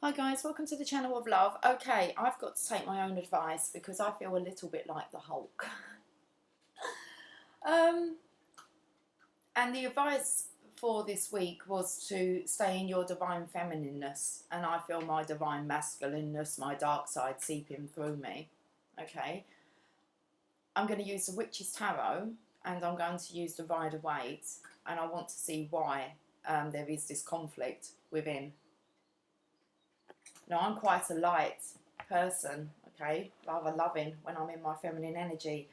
Hi guys, welcome to the channel of love. Okay, I've got to take my own advice because I feel a little bit like the Hulk. um, and the advice for this week was to stay in your divine feminineness, and I feel my divine masculineness, my dark side seeping through me. Okay, I'm going to use the Witch's Tarot and I'm going to use the Rider-Waite, and I want to see why there is this conflict within. Now, I'm quite a light person, okay, rather loving when I'm in my feminine energy,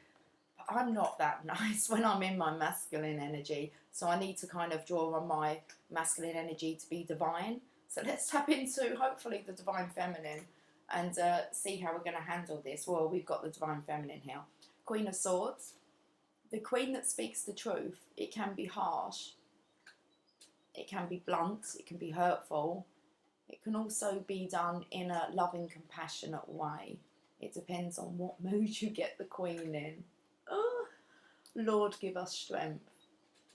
but I'm not that nice when I'm in my masculine energy, so I need to kind of draw on my masculine energy to be divine. So let's tap into, hopefully, the divine feminine and see how we're going to handle this. Well, we've got the divine feminine here. Queen of Swords, the queen that speaks the truth. It can be harsh, it can be blunt, it can be hurtful. It can also be done in a loving, compassionate way. It depends on what mood you get the Queen in. Oh, Lord, give us strength.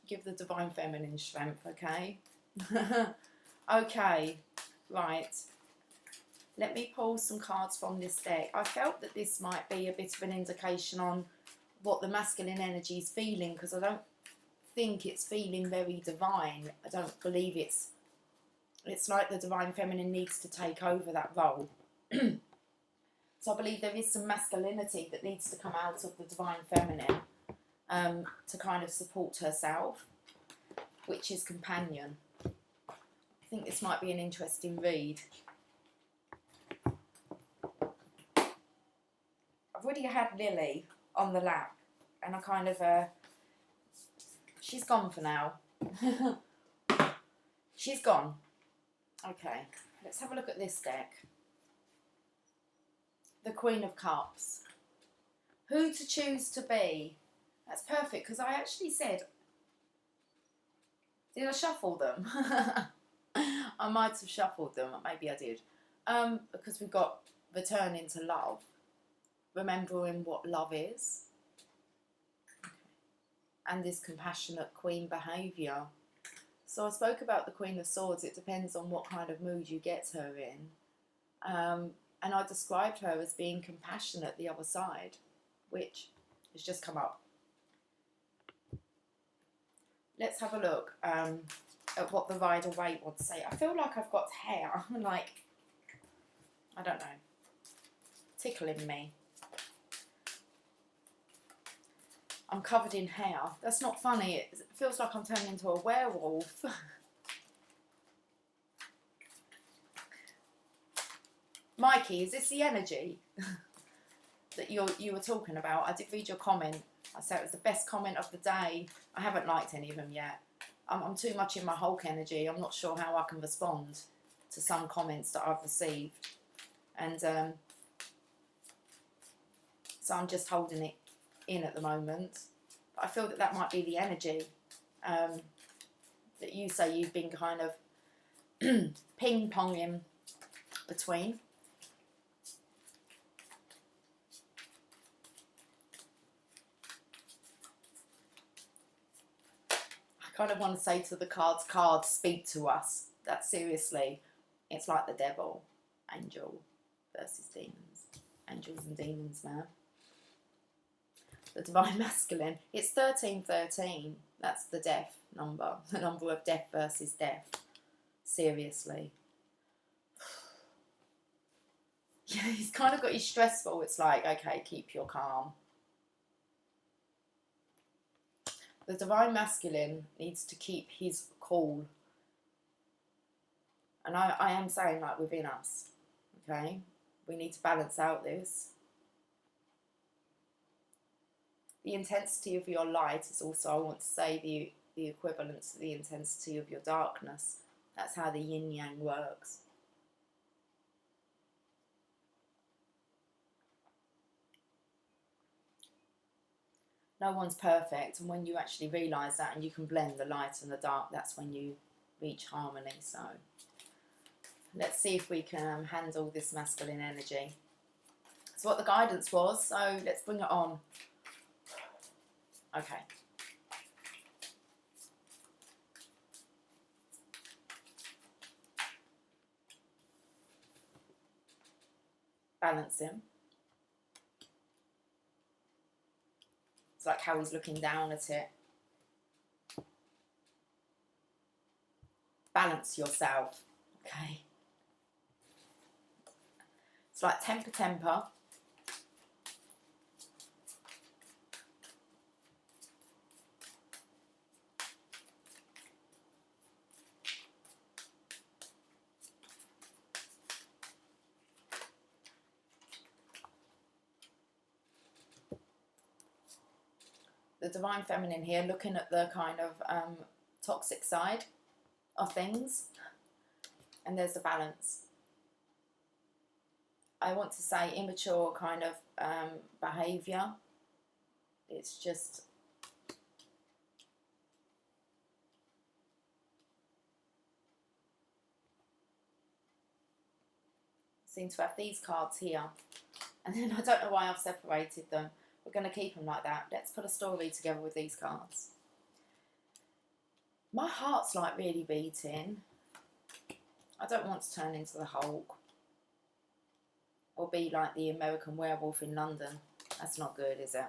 Give the divine feminine strength, okay? Okay, right. Let me pull some cards from this deck. I felt that this might be a bit of an indication on what the masculine energy is feeling, because I don't think it's feeling very divine. I don't believe it's like the divine feminine needs to take over that role. So I believe there is some masculinity that needs to come out of the divine feminine to kind of support herself, which is companion. I think this might be an interesting read. I've already had Lily on the lap, and I kind of, she's gone for now. She's gone. Okay, let's have a look at this deck. The Queen of Cups. Who to choose to be. That's perfect, because I actually said, did I shuffle them? I might have shuffled them, maybe I did. Because we've got returning to love. Remembering what love is. Okay. And this compassionate queen behaviour. So I spoke about the Queen of Swords. It depends on what kind of mood you get her in. And I described her as being compassionate the other side, which has just come up. Let's have a look at what the Rider-Waite wants to say. I feel like I've got hair, like, I don't know, tickling me. I'm covered in hair. That's not funny. It feels like I'm turning into a werewolf. Mikey, is this the energy that you were talking about? I did read your comment. I said it was the best comment of the day. I haven't liked any of them yet. I'm too much in my Hulk energy. I'm not sure how I can respond to some comments that I've received. And so I'm just holding it in at the moment. But I feel that that might be the energy that you say you've been kind of ping-ponging between. I kind of want to say to the cards, speak to us. That seriously, it's like the devil, angel versus demons. Angels and demons, man. The divine masculine. It's 1313. That's the death number. The number of death versus death. Seriously. Yeah, he's kind of got you stressful. It's like, okay, keep your calm. The divine masculine needs to keep his cool. And I am saying, like, within us. Okay? We need to balance out this. The intensity of your light is also, I want to say, the equivalent to the intensity of your darkness. That's how the yin-yang works. No one's perfect, and when you actually realise that and you can blend the light and the dark, that's when you reach harmony. So let's see if we can handle this masculine energy. That's what the guidance was, so let's bring it on. Okay. balancing. It's like how he's looking down at it. Balance yourself, okay? It's like temper, temper. The Divine Feminine here, looking at the kind of toxic side of things. And there's the balance. I want to say immature kind of behaviour. It's just... seem to have these cards here. And then I don't know why I've separated them. We're going to keep them like that. Let's put a story together with these cards. My heart's like really beating. I don't want to turn into the Hulk. Or be like the American Werewolf in London. That's not good, is it?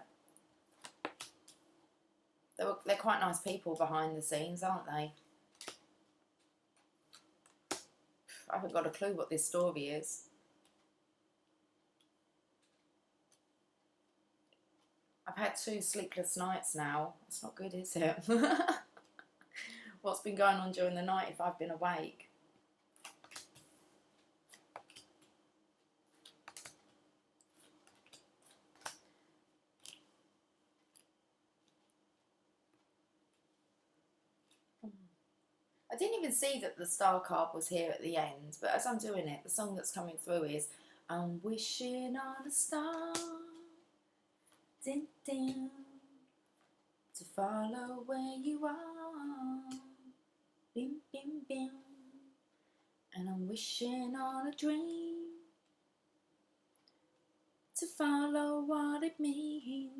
They're quite nice people behind the scenes, aren't they? I haven't got a clue what this story is. I've had 2 sleepless nights now. It's not good, is it? What's been going on during the night if I've been awake? I didn't even see that the star card was here at the end, but as I'm doing it, the song that's coming through is I'm wishing on a star, din, din, to follow where you are, bim, bim, bim, and I'm wishing on a dream, to follow what it means.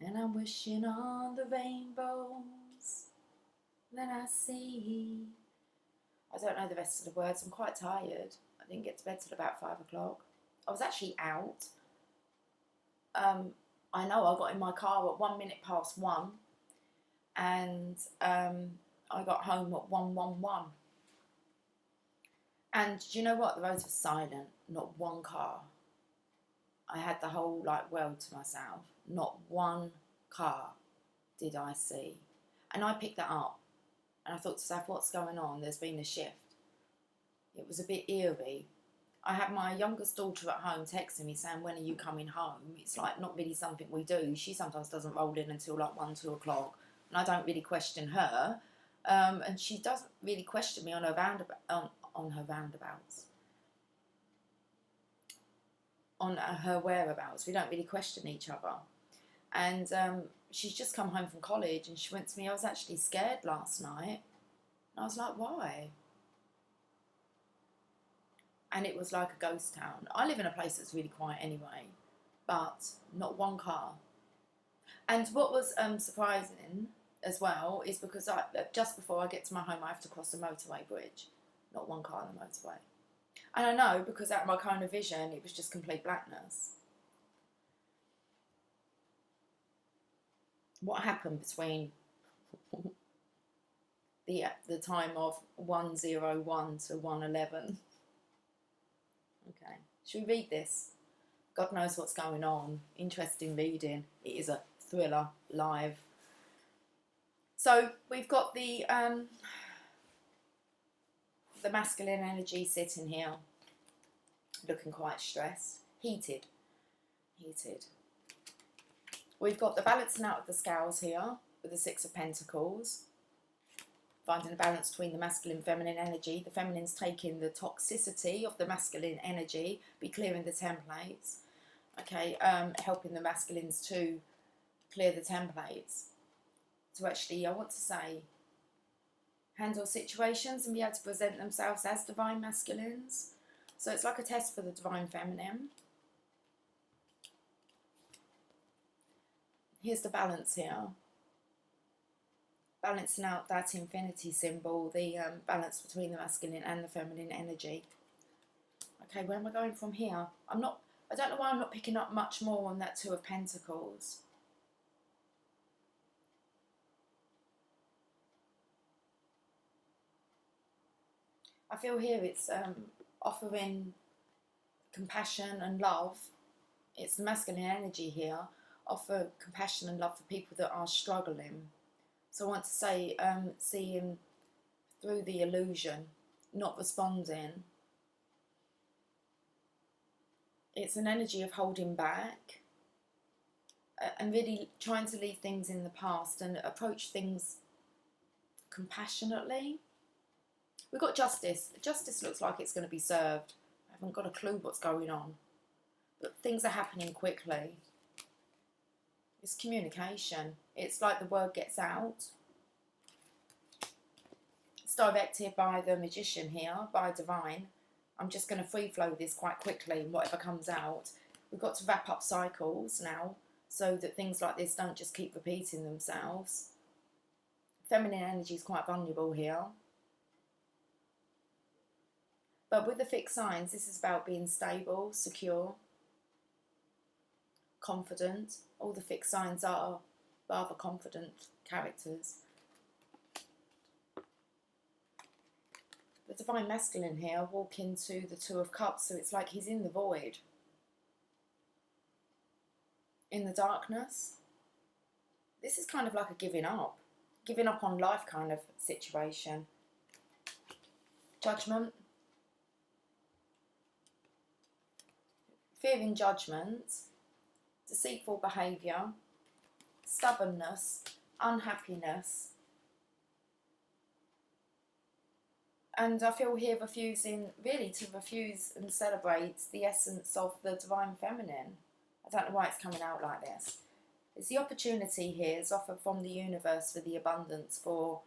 And I'm wishing on the rainbows that I see. I don't know the rest of the words. I'm quite tired. I didn't get to bed till about 5 o'clock. I was actually out. I know I got in my car at 1 minute past 1. And I got home at 1:11. And do you know what? The roads were silent. Not one car. I had the whole world to myself. Not one car did I see. And I picked that up. And I thought to myself, what's going on? There's been a shift. It was a bit eerie. I had my youngest daughter at home texting me saying, when are you coming home? It's not really something we do. She sometimes doesn't roll in until 1, 2 o'clock. And I don't really question her. And she doesn't really question me on her roundabouts. On her whereabouts. We don't really question each other. And she's just come home from college and she went to me, I was actually scared last night. And I was like, why? And it was like a ghost town. I live in a place that's really quiet anyway, but not one car. And what was surprising as well is because just before I get to my home, I have to cross a motorway bridge. Not one car on the motorway. And I know because out of my cone of vision, it was just complete blackness. What happened between the time of 1:01 to 1:11? Okay, should we read this? God knows what's going on. Interesting reading. It is a thriller live. So we've got the masculine energy sitting here, looking quite stressed, heated. We've got the balancing out of the scales here with the 6 of Pentacles, finding a balance between the masculine and feminine energy. The feminine's taking the toxicity of the masculine energy, be clearing the templates. Okay, helping the masculines to clear the templates. To actually, I want to say, handle situations and be able to present themselves as divine masculines. So it's like a test for the divine feminine. Here's the balance here. balancing out that infinity symbol, the balance between the masculine and the feminine energy. Okay, where am I going from here? I don't know why I'm not picking up much more on that Two of Pentacles. I feel here it's offering compassion and love. It's the masculine energy here. Offer compassion and love for people that are struggling. So I want to say, seeing through the illusion, not responding. It's an energy of holding back and really trying to leave things in the past and approach things compassionately. We've got justice. Justice looks like it's going to be served. I haven't got a clue what's going on. But things are happening quickly. It's communication. It's like the word gets out. It's directed by the magician here, by divine. I'm just going to free flow this quite quickly and whatever comes out. We've got to wrap up cycles now so that things like this don't just keep repeating themselves. Feminine energy is quite vulnerable here. But with the fixed signs, this is about being stable, secure, confident. All the fixed signs are rather confident characters. The divine masculine here walk into the Two of Cups, so it's like he's in the void, in the darkness. This is kind of like a giving up on life kind of situation. Judgment, fearing judgment, deceitful behaviour, stubbornness, unhappiness. And I feel here really to refuse and celebrate the essence of the divine feminine. I don't know why it's coming out like this. It's the opportunity here is offered from the universe for the abundance, for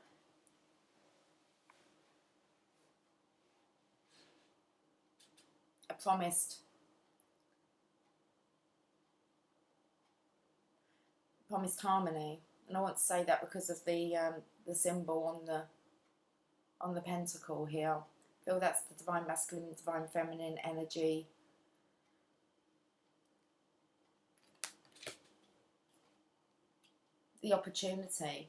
a promised harmony. And I want to say that because of the symbol on the pentacle here. I feel that's the divine masculine, divine feminine energy. The opportunity.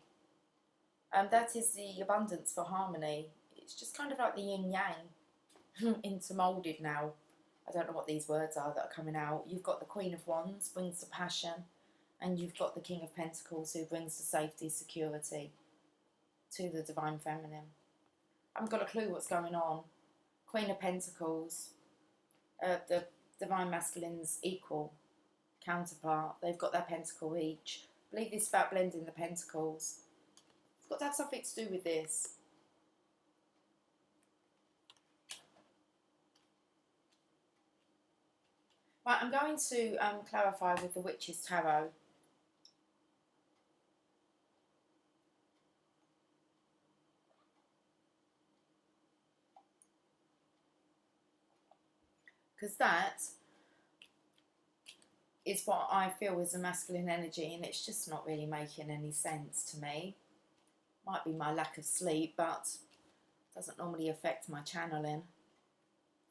And that is the abundance for harmony. It's just kind of like the yin yang intermolded now. I don't know what these words are that are coming out. You've got the Queen of Wands, brings the passion. And you've got the King of Pentacles, who brings the safety, security to the divine feminine. I haven't got a clue what's going on. Queen of Pentacles, the divine masculine's equal counterpart. They've got their pentacle each. I believe this is about blending the pentacles. It's got to have something to do with this. Right, I'm going to clarify with the Witch's Tarot. Because that is what I feel is a masculine energy, and it's just not really making any sense to me. Might be my lack of sleep, but it doesn't normally affect my channeling.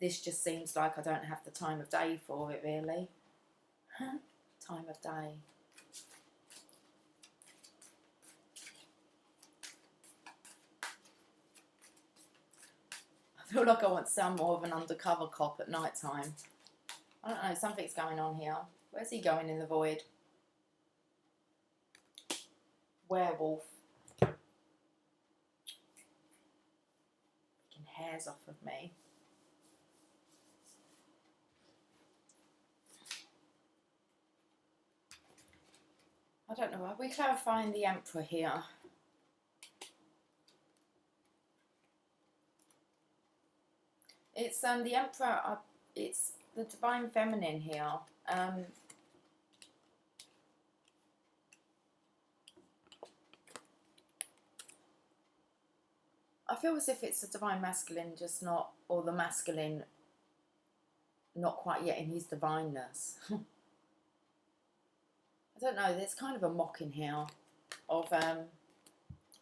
This just seems like I don't have the time of day for it, really. Time of day. I feel like I want to sound more of an undercover cop at night time. I don't know, something's going on here. Where's he going in the void? Werewolf. Taking hairs off of me. I don't know, are we clarifying the Emperor here? It's the Emperor, it's the divine feminine here. I feel as if it's the divine masculine, just not, or the masculine not quite yet in his divineness. I don't know, there's kind of a mocking here of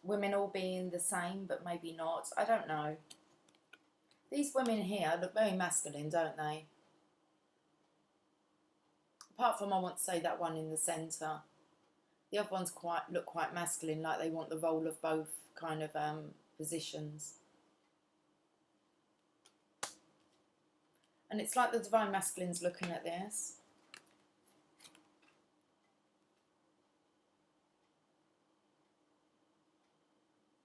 women all being the same, but maybe not. I don't know. These women here look very masculine, don't they? Apart from, I want to say, that one in the centre. The other ones look quite masculine, like they want the role of both kind of positions. And it's like the Divine Masculine's looking at this.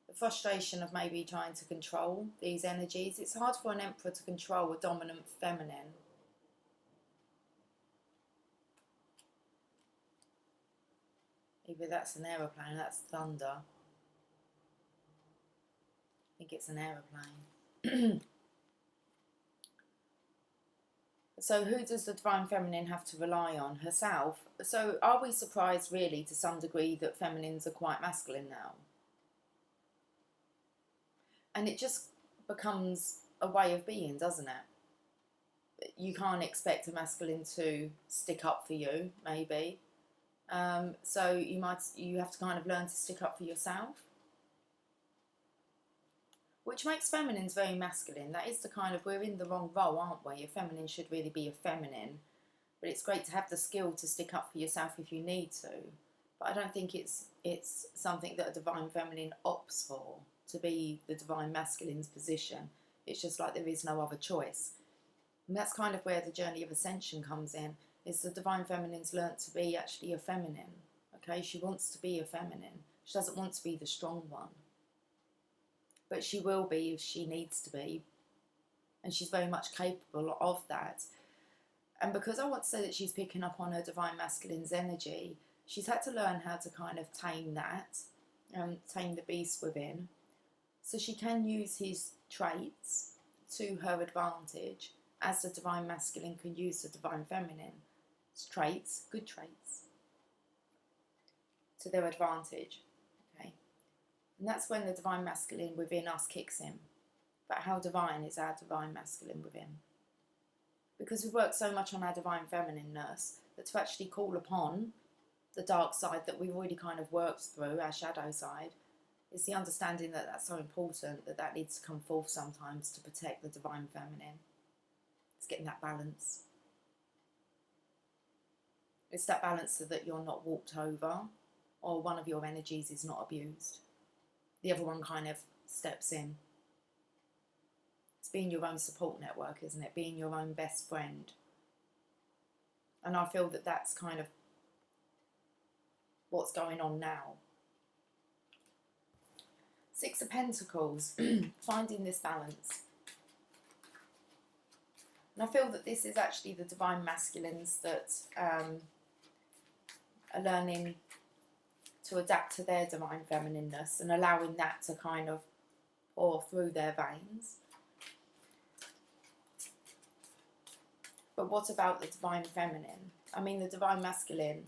The frustration of maybe trying to control these energies. It's hard for an Emperor to control a dominant feminine. Either that's an aeroplane, that's thunder. I think it's an aeroplane. So who does the Divine Feminine have to rely on? Herself. So are we surprised really to some degree that feminines are quite masculine now? And it just becomes a way of being, doesn't it? You can't expect a masculine to stick up for you, maybe. So you have to kind of learn to stick up for yourself. Which makes feminines very masculine. That is the kind of, we're in the wrong role, aren't we? A feminine should really be a feminine. But it's great to have the skill to stick up for yourself if you need to. But I don't think it's something that a Divine Feminine opts for, to be the Divine Masculine's position. It's just like there is no other choice. And that's kind of where the journey of ascension comes in, is the Divine Feminine's learnt to be actually a feminine. Okay, she wants to be a feminine. She doesn't want to be the strong one. But she will be if she needs to be. And she's very much capable of that. And because I want to say that she's picking up on her Divine Masculine's energy, she's had to learn how to kind of tame that, tame the beast within. So she can use his traits to her advantage, as the Divine Masculine can use the Divine Feminine's traits, good traits, to their advantage. Okay, and that's when the Divine Masculine within us kicks in. But how divine is our Divine Masculine within? Because we work so much on our Divine Feminineness that to actually call upon the dark side that we've already kind of worked through, our shadow side, is the understanding that that's so important, that that needs to come forth sometimes to protect the Divine Feminine. It's getting that balance. It's that balance so that you're not walked over, or one of your energies is not abused. The other one kind of steps in. It's being your own support network, isn't it? Being your own best friend. And I feel that that's kind of what's going on now. Six of Pentacles, finding this balance. And I feel that this is actually the Divine Masculines that are learning to adapt to their Divine Feminineness and allowing that to kind of pour through their veins. But what about the Divine Feminine? I mean, the Divine Masculine,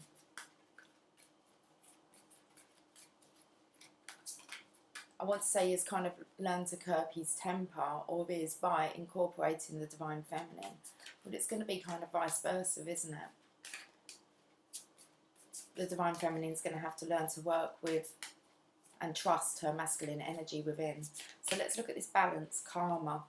I want to say, is kind of learn to curb his temper, or is by incorporating the Divine Feminine. But it's going to be kind of vice versa, isn't it? The Divine Feminine is going to have to learn to work with and trust her masculine energy within. So let's look at this balance, karma.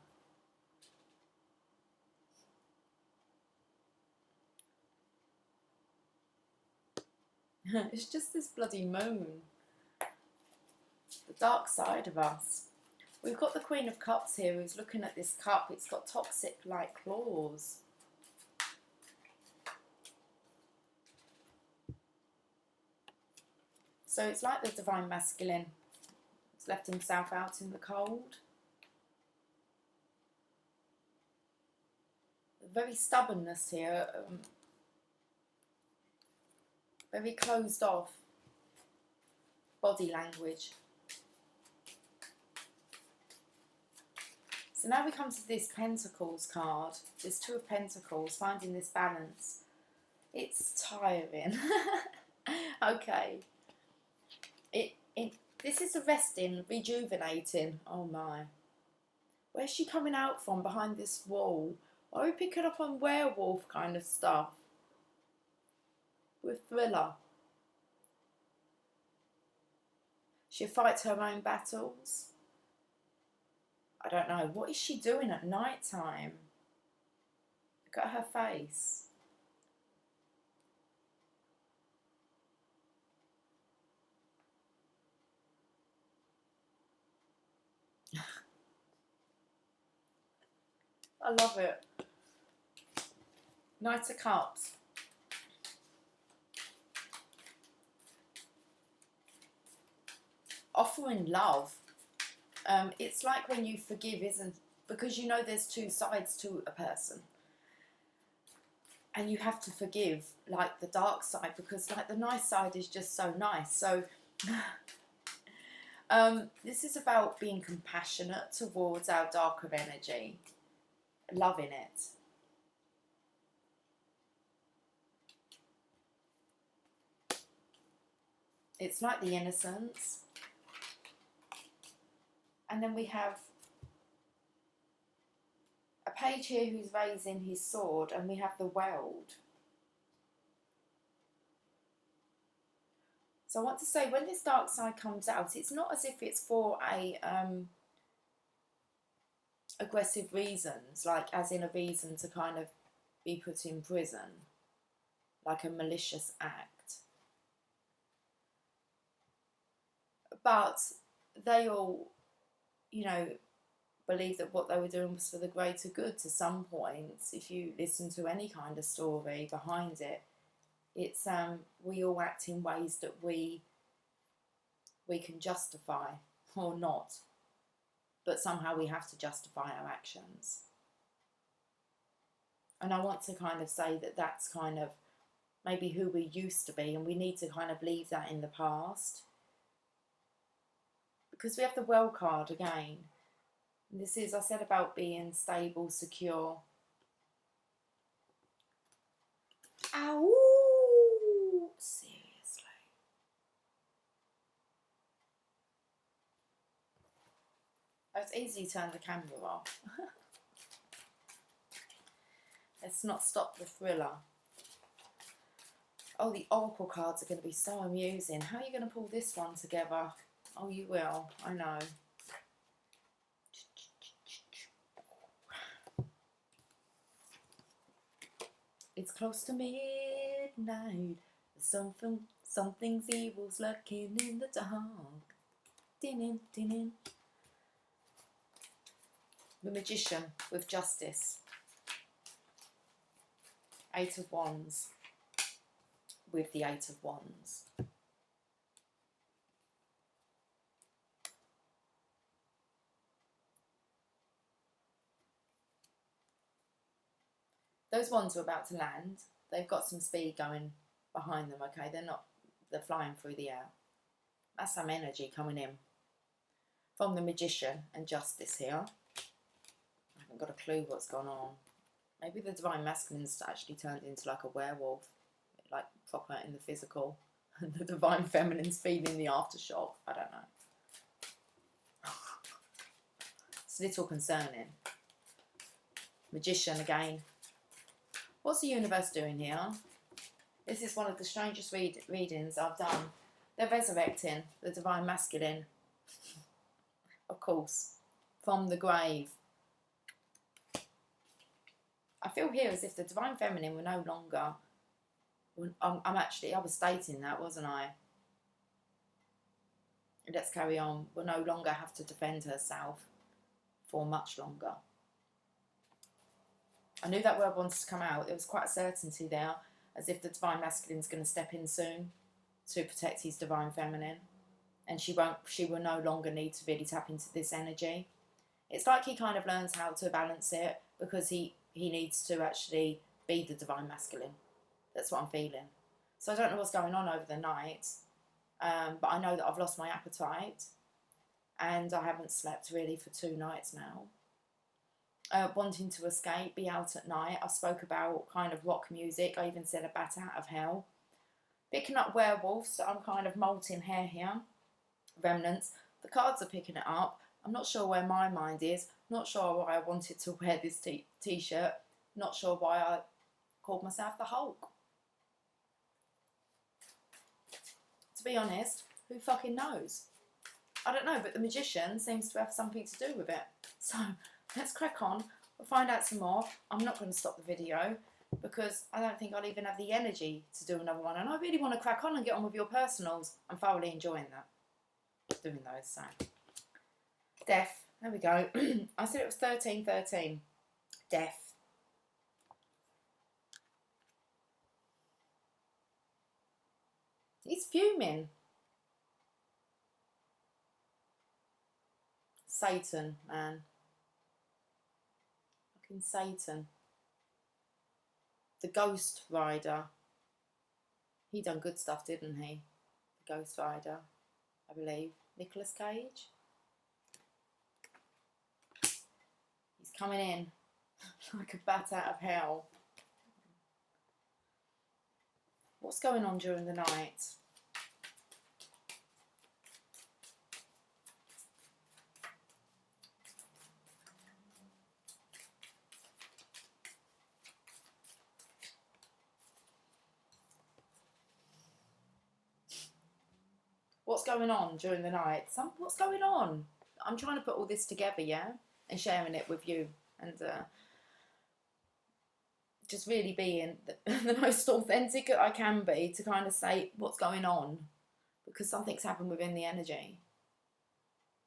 It's just this bloody moon. The dark side of us. We've got the Queen of Cups here who's looking at this cup. It's got toxic-like claws. So it's like the Divine Masculine has left himself out in the cold. Very stubbornness here. Very closed off body language. So now we come to this Pentacles card, this Two of Pentacles, finding this balance. It's tiring. Okay. This is a resting, rejuvenating. Oh my. Where's she coming out from behind this wall? Are we picking up on werewolf kind of stuff? With thriller. She fights her own battles. I don't know. What is she doing at night time? Look at her face. I love it. Knight of Cups. Offering love. It's like when you forgive, isn't, because you know there's two sides to a person. And you have to forgive, like the dark side, because like the nice side is just so nice. So this is about being compassionate towards our darker energy. Loving it. It's like the innocence. And then we have a page here who's raising his sword, and we have the world. So I want to say, when this dark side comes out, it's not as if it's for a aggressive reasons, like as in a reason to kind of be put in prison, like a malicious act. But they all, you know, believe that what they were doing was for the greater good to some points. If you listen to any kind of story behind it, it's we all act in ways that we can justify or not, but somehow we have to justify our actions. And I want to kind of say that that's kind of maybe who we used to be, and we need to kind of leave that in the past. Because we have the World card again. And this is, I said about being stable, secure. Ow! Seriously. Oh, it's easy to turn the camera off. Let's not stop the thriller. Oh, the Oracle cards are going to be so amusing. How are you going to pull this one together? Oh, you will. I know. It's close to midnight. Something's evil's lurking in the dark. Din-in, din-in. The Magician with Justice. Eight of Wands with the Eight of Wands. Those wands are about to land. They've got some speed going behind them, okay? They're flying through the air. That's some energy coming in. From the Magician and Justice here. I haven't got a clue what's gone on. Maybe the Divine Masculine's actually turned into like a werewolf. Like proper in the physical. And the Divine Feminine's feeling the aftershock. I don't know. It's a little concerning. Magician again. What's the universe doing here? This is one of the strangest readings I've done. They're resurrecting the Divine Masculine, of course, from the grave. I feel here as if the Divine Feminine were no longer... I was stating that, wasn't I? Let's carry on. Will no longer have to defend herself for much longer. I knew that word wanted to come out. There was quite a certainty there, as if the Divine Masculine's going to step in soon to protect his Divine Feminine, and she will no longer need to really tap into this energy. It's like he kind of learns how to balance it, because he needs to actually be the Divine Masculine. That's what I'm feeling. So I don't know what's going on over the night, but I know that I've lost my appetite, and I haven't slept really for 2 nights now. Wanting to escape, be out at night. I spoke about kind of rock music. I even said a bat out of hell. Picking up werewolves, so I'm kind of molting hair here. Remnants. The cards are picking it up. I'm not sure where my mind is. Not sure why I wanted to wear this t-shirt. Not sure why I called myself the Hulk. To be honest, who fucking knows? I don't know, but the magician seems to have something to do with it. So let's crack on. We'll find out some more. I'm not going to stop the video because I don't think I'll even have the energy to do another one. And I really want to crack on and get on with your personals. I'm thoroughly enjoying that, doing those. So, death. There we go. I said it was 1313. Death. He's fuming. Satan, man. Fucking Satan. The Ghost Rider. He done good stuff, didn't he? The Ghost Rider, I believe. Nicolas Cage. He's coming in like a bat out of hell. What's going on during the night? What's going on during the night? What's going on? I'm trying to put all this together, yeah? And sharing it with you. And just really being the most authentic I can be to kind of say what's going on. Because something's happened within the energy.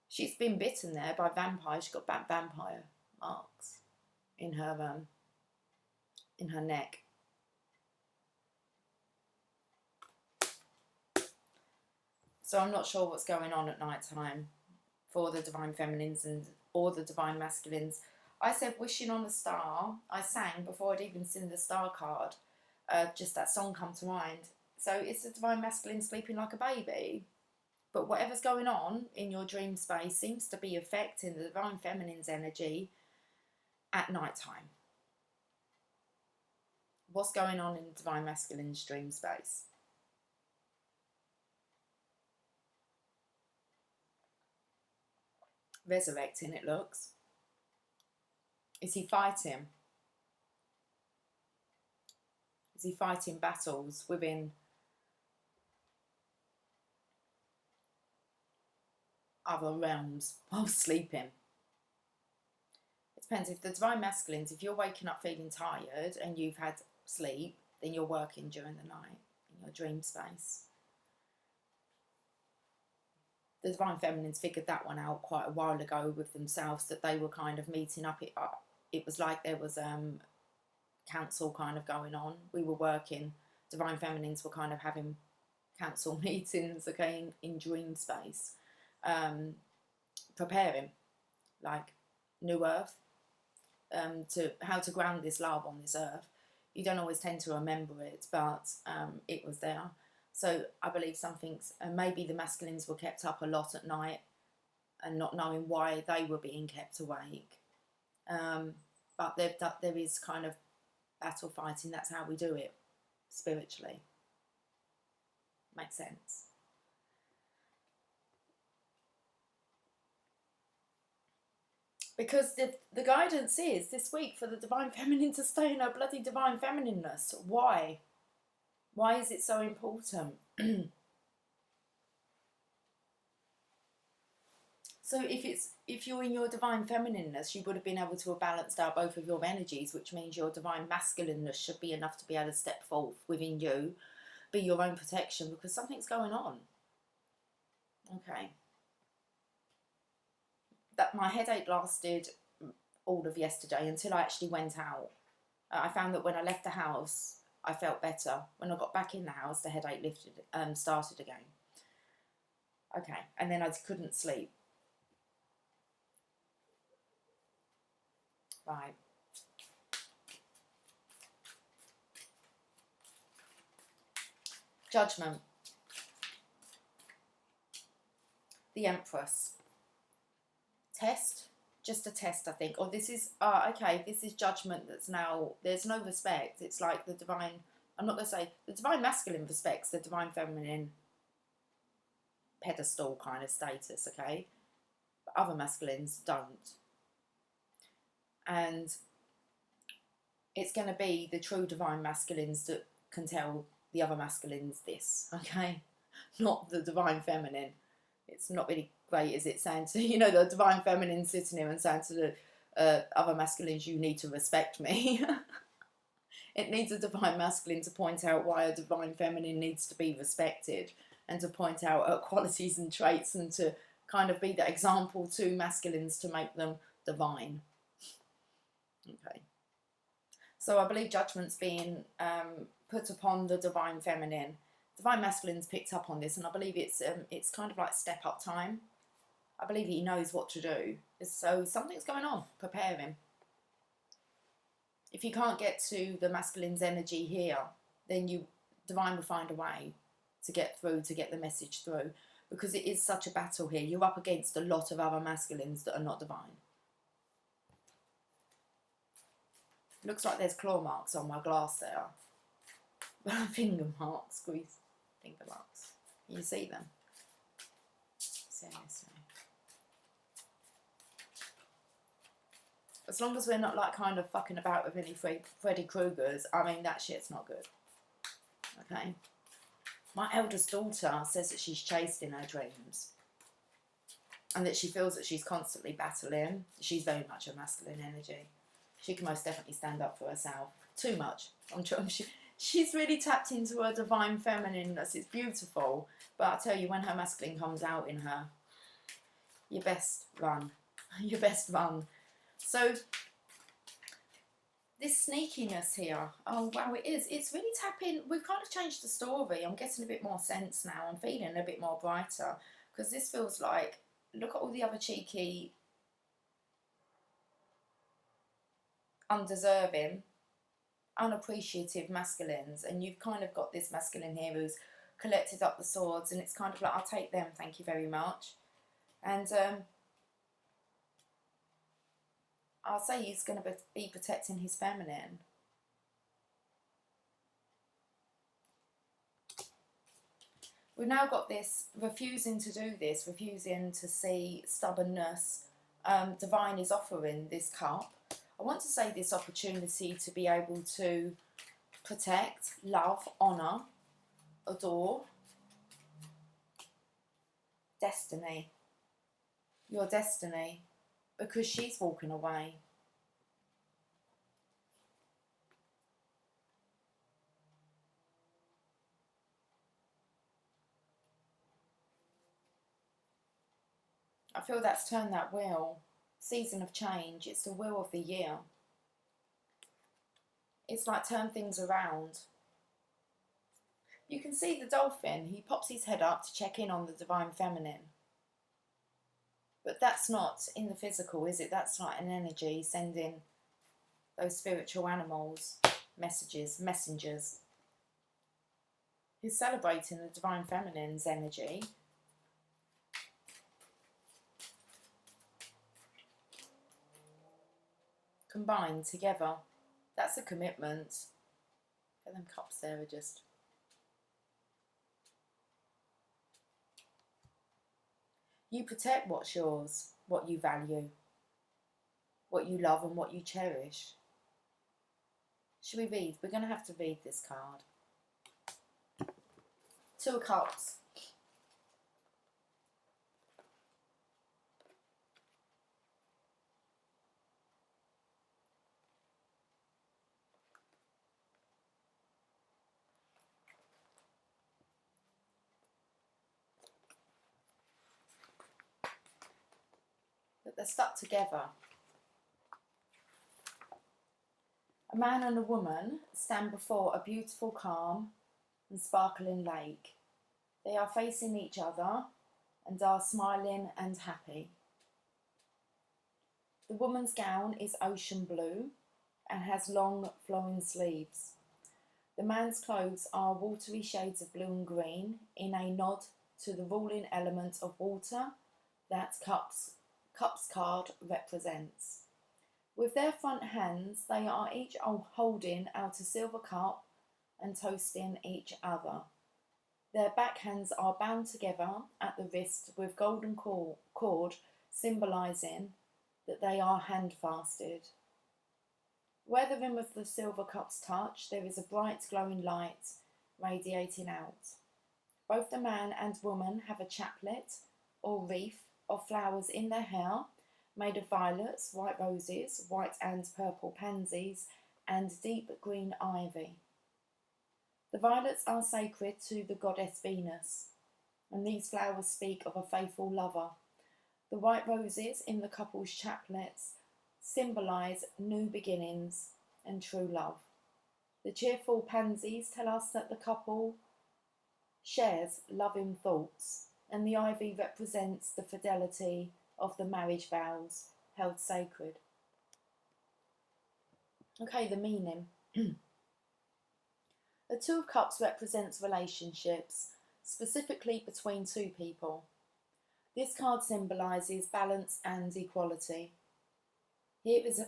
She's been bitten there by vampires. She's got vampire marks in her neck. So I'm not sure what's going on at night time for the divine feminines or the divine masculines. I said wishing on a star. I sang before I'd even seen the star card. Just that song come to mind. So it's the divine masculine sleeping like a baby. But whatever's going on in your dream space seems to be affecting the divine feminine's energy at night time. What's going on in the divine masculine's dream space? Resurrecting, it looks. Is he fighting? Is he fighting battles within other realms while sleeping? It depends. If the divine masculines, if you're waking up feeling tired and you've had sleep, then you're working during the night in your dream space. The divine feminines figured that one out quite a while ago with themselves, that they were kind of meeting up. It was like there was council kind of going on. We were working. Divine feminines were kind of having council meetings, okay, in dream space, preparing like new earth, to how to ground this love on this earth. You don't always tend to remember it, but it was there. So I believe something's, and maybe the masculines were kept up a lot at night and not knowing why they were being kept awake. But there is kind of battle fighting. That's how we do it spiritually. Makes sense. Because the guidance is this week for the divine feminine to stay in her bloody divine feminineness. Why? Why is it so important? So if you're in your divine feminineness, you would have been able to have balanced out both of your energies, which means your divine masculineness should be enough to be able to step forth within you, be your own protection, because something's going on. Okay. That my headache lasted all of yesterday until I actually went out. I found that when I left the house, I felt better. When I got back in the house, the headache started again. Okay, and then I couldn't sleep. Right. Judgment. The Empress. Test. Just a test, I think. Or this is, okay, this is judgment that's now, there's no respect. It's like the divine, I'm not going to say, the divine masculine respects the divine feminine pedestal kind of status, okay? But other masculines don't. And it's going to be the true divine masculines that can tell the other masculines this, okay? Not the divine feminine. It's not really great, is it? Saying to, you know, the divine feminine sitting here and saying to the other masculines, you need to respect me. It needs a divine masculine to point out why a divine feminine needs to be respected, and to point out her qualities and traits, and to kind of be the example to masculines to make them divine. Okay. So I believe judgment's being put upon the divine feminine. Divine masculine's picked up on this, and I believe it's kind of like step up time. I believe he knows what to do. So something's going on. Prepare him. If you can't get to the masculine's energy here, then divine will find a way to get through, to get the message through, because it is such a battle here. You're up against a lot of other masculines that are not divine. Looks like there's claw marks on my glass there. Finger marks, squeeze. Finger marks. You see them? Seriously. As long as we're not like kind of fucking about with any Freddy Kruegers, I mean, that shit's not good. Okay? My eldest daughter says that she's chased in her dreams, and that she feels that she's constantly battling. She's very much a masculine energy. She can most definitely stand up for herself. Too much. She's really tapped into her divine feminineness. It's beautiful. But I tell you, when her masculine comes out in her, you best run. You best run. So, this sneakiness here, oh wow, it is. It's really tapping. We've kind of changed the story. I'm getting a bit more sense now. I'm feeling a bit more brighter. Because this feels like, look at all the other cheeky, undeserving, unappreciative masculines, and you've kind of got this masculine here who's collected up the swords, and it's kind of like, I'll take them, thank you very much. And I'll say he's going to be protecting his feminine. We've now got this refusing to do this, refusing to see stubbornness. Divine is offering this cup. I want to say this opportunity to be able to protect, love, honour, adore, destiny, your destiny, because she's walking away. I feel that's turned that wheel. Season of change. It's the wheel of the year. It's like turn things around. You can see the dolphin. He pops his head up to check in on the divine feminine. But that's not in the physical, is it? That's like an energy sending those spiritual animals messages, messengers. He's celebrating the divine feminine's energy. Combined together. That's a commitment. Get them cups there are just... You protect what's yours, what you value, what you love and what you cherish. Should we read? We're going to have to read this card. Two of Cups. But they're stuck together. A man and a woman stand before a beautiful, calm and sparkling lake. They are facing each other and are smiling and happy. The woman's gown is ocean blue and has long flowing sleeves. The man's clothes are watery shades of blue and green in a nod to the ruling element of water that Cups card represents. With their front hands, they are each holding out a silver cup and toasting each other. Their backhands are bound together at the wrist with golden cord symbolising that they are handfasted. Where the rim of the silver cups touch, there is a bright glowing light radiating out. Both the man and woman have a chaplet or wreath of flowers in their hair, made of violets, white roses, white and purple pansies, and deep green ivy. The violets are sacred to the goddess Venus, and these flowers speak of a faithful lover. The white roses in the couple's chaplets symbolise new beginnings and true love. The cheerful pansies tell us that the couple shares loving thoughts, and the ivy represents the fidelity of the marriage vows held sacred. Okay, the meaning. The Two of Cups represents relationships, specifically between two people. This card symbolises balance and equality. Here is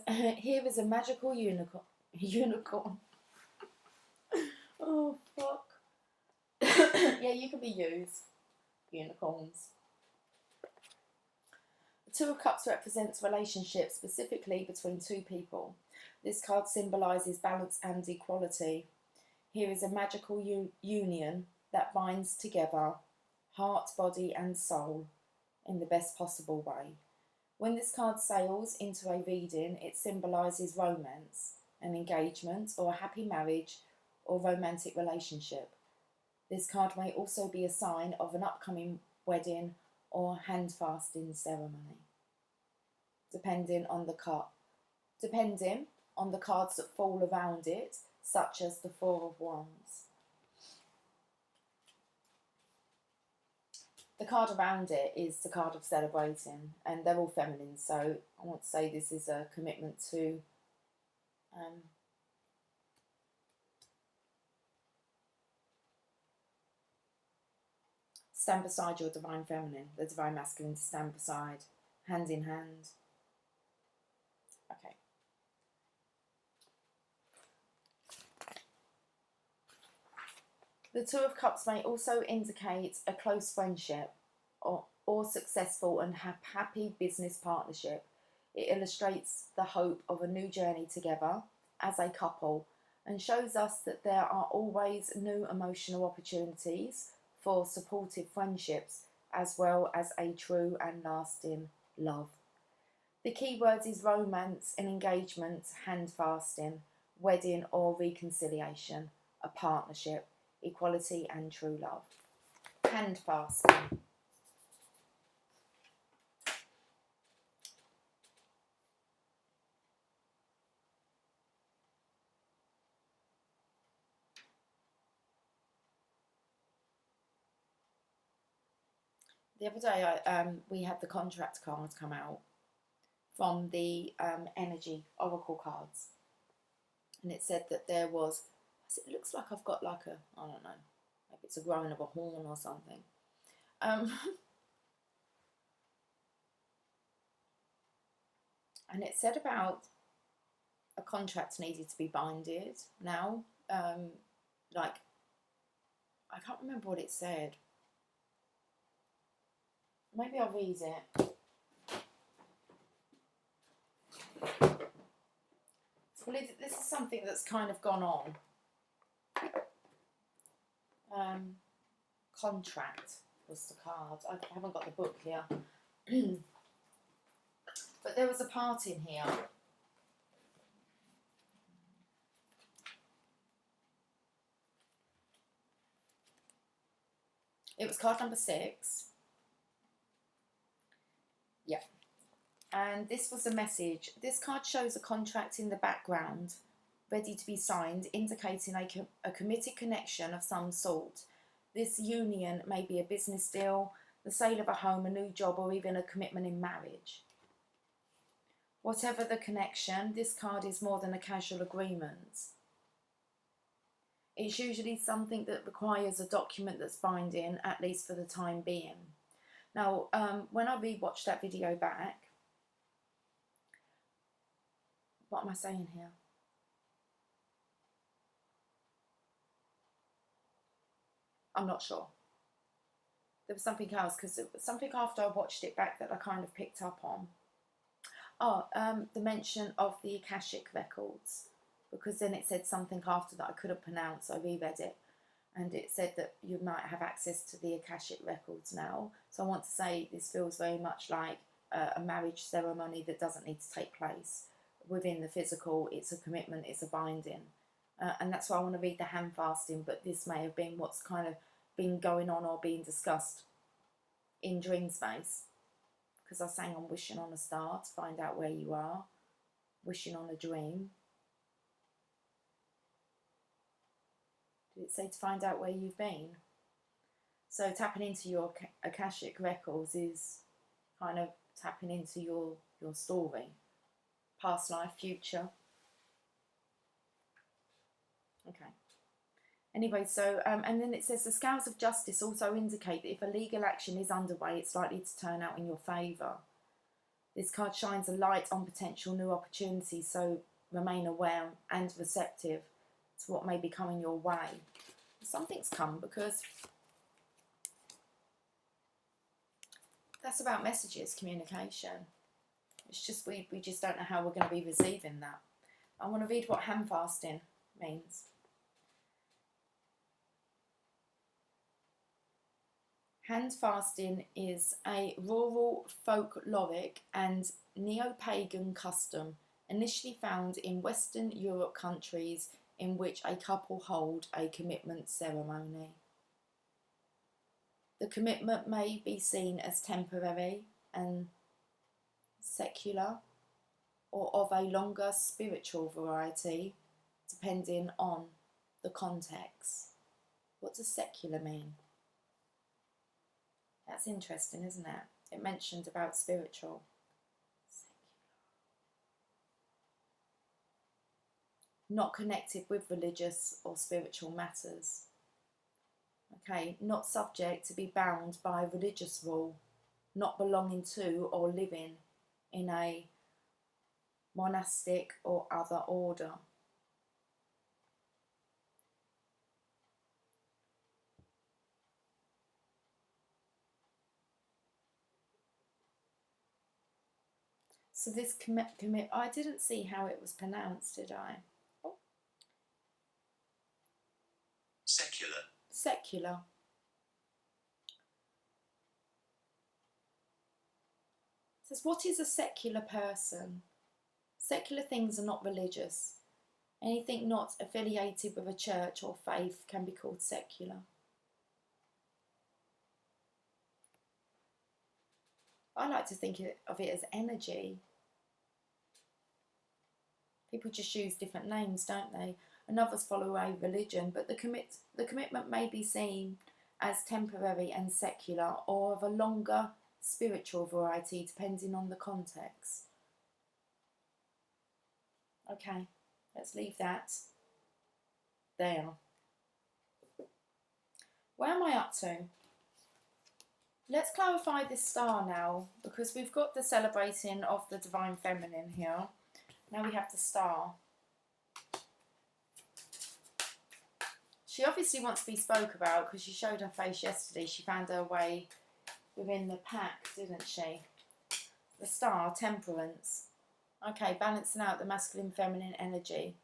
a magical unicorn. Oh, fuck. Yeah, you can be used. Unicorns. The Two of Cups represents relationships, specifically between two people. This card symbolises balance and equality. Here is a magical union that binds together heart, body and soul in the best possible way. When this card sails into a reading, it symbolises romance, an engagement or a happy marriage or romantic relationship. This card may also be a sign of an upcoming wedding or hand-fasting ceremony, depending on the cards that fall around it, such as the Four of Wands. The card around it is the card of celebrating, and they're all feminine, so I want to say this is a commitment to stand beside your divine feminine, the divine masculine to stand beside, hand in hand. Okay. The Two of Cups may also indicate a close friendship or successful and happy business partnership. It illustrates the hope of a new journey together as a couple and shows us that there are always new emotional opportunities for supportive friendships as well as a true and lasting love. The key words is romance and engagement, hand fasting, wedding or reconciliation, a partnership, equality and true love. Hand fasting. The other day we had the contract cards come out from the energy oracle cards, and it said that there was, it looks like I've got like a, I don't know, maybe it's a growing of a horn or something. And it said about a contract needed to be binded now. Like, I can't remember what it said. Maybe I'll read it. Well, this is something that's kind of gone on. Contract was the card. I haven't got the book here. But there was a part in here. It was card number 6. Yeah. And this was a message. This card shows a contract in the background, ready to be signed, indicating a committed connection of some sort. This union may be a business deal, the sale of a home, a new job, or even a commitment in marriage. Whatever the connection, this card is more than a casual agreement. It's usually something that requires a document that's binding, at least for the time being. Now, when I rewatched that video back, what am I saying here? I'm not sure. There was something else, because it was something after I watched it back that I kind of picked up on. Oh, the mention of the Akashic records, because then it said something after that I couldn't pronounce, so I reread it. And it said that you might have access to the Akashic records now. So I want to say this feels very much like a marriage ceremony that doesn't need to take place within the physical. It's a commitment, it's a binding. And that's why I want to read the hand fasting, but this may have been what's kind of been going on or being discussed in dream space. Because I sang on wishing on a star to find out where you are, wishing on a dream. Did it say to find out where you've been? So tapping into your Akashic records is kind of tapping into your story, past life, future. Okay. Anyway, so, and then it says the scales of justice also indicate that if a legal action is underway, it's likely to turn out in your favour. This card shines a light on potential new opportunities, so remain aware and receptive to what may be coming your way. Something's come, because that's about messages, communication. It's just we just don't know how we're going to be receiving that. I want to read what hand fasting means. Hand fasting is a rural, folkloric and neo-pagan custom initially found in Western Europe countries in which a couple hold a commitment ceremony. The commitment may be seen as temporary and secular, or of a longer spiritual variety, depending on the context. What does secular mean? That's interesting, isn't it? It mentioned about spiritual. Not connected with religious or spiritual matters. Okay, not subject to be bound by religious rule, not belonging to or living in a monastic or other order. So this I didn't see how it was pronounced, did I? Oh. Secular. Secular. It says, what is a secular person? Secular things are not religious. Anything not affiliated with a church or faith can be called secular. I like to think of it as energy. People just use different names, don't they? And others follow a religion, but the commitment may be seen as temporary and secular, or of a longer spiritual variety, depending on the context. Okay, let's leave that there. Where am I up to? Let's clarify this star now, because we've got the celebrating of the Divine Feminine here. Now we have the star. She obviously wants to be spoke about because she showed her face yesterday. She found her way within the pack, didn't she? The star, temperance. Okay, balancing out the masculine, feminine energy.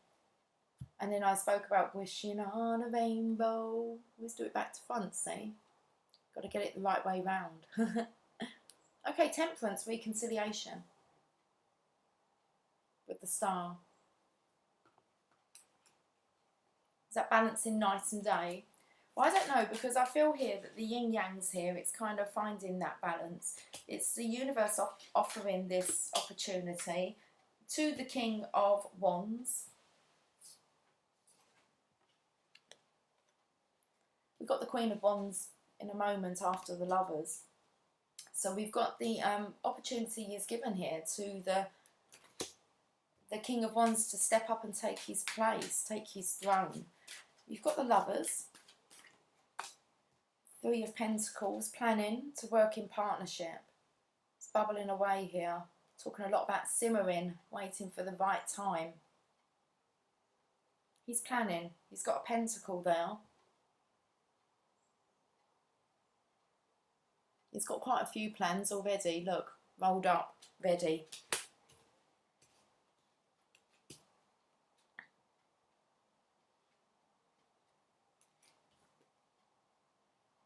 And then I spoke about wishing on a rainbow. Let's do it back to front, see? Got to get it the right way round. Okay, temperance, reconciliation. With the star. Is that balancing night and day? Well, I don't know, because I feel here that the yin yang's here. It's kind of finding that balance. It's the universe offering this opportunity to the King of Wands. We've got the Queen of Wands in a moment after the Lovers. So we've got the opportunity is given here to the King of Wands to step up and take his place, take his throne. You've got the Lovers, Three of Pentacles, planning to work in partnership. It's bubbling away here, talking a lot about simmering, waiting for the right time. He's planning, he's got a pentacle there. He's got quite a few plans already, look, rolled up, ready.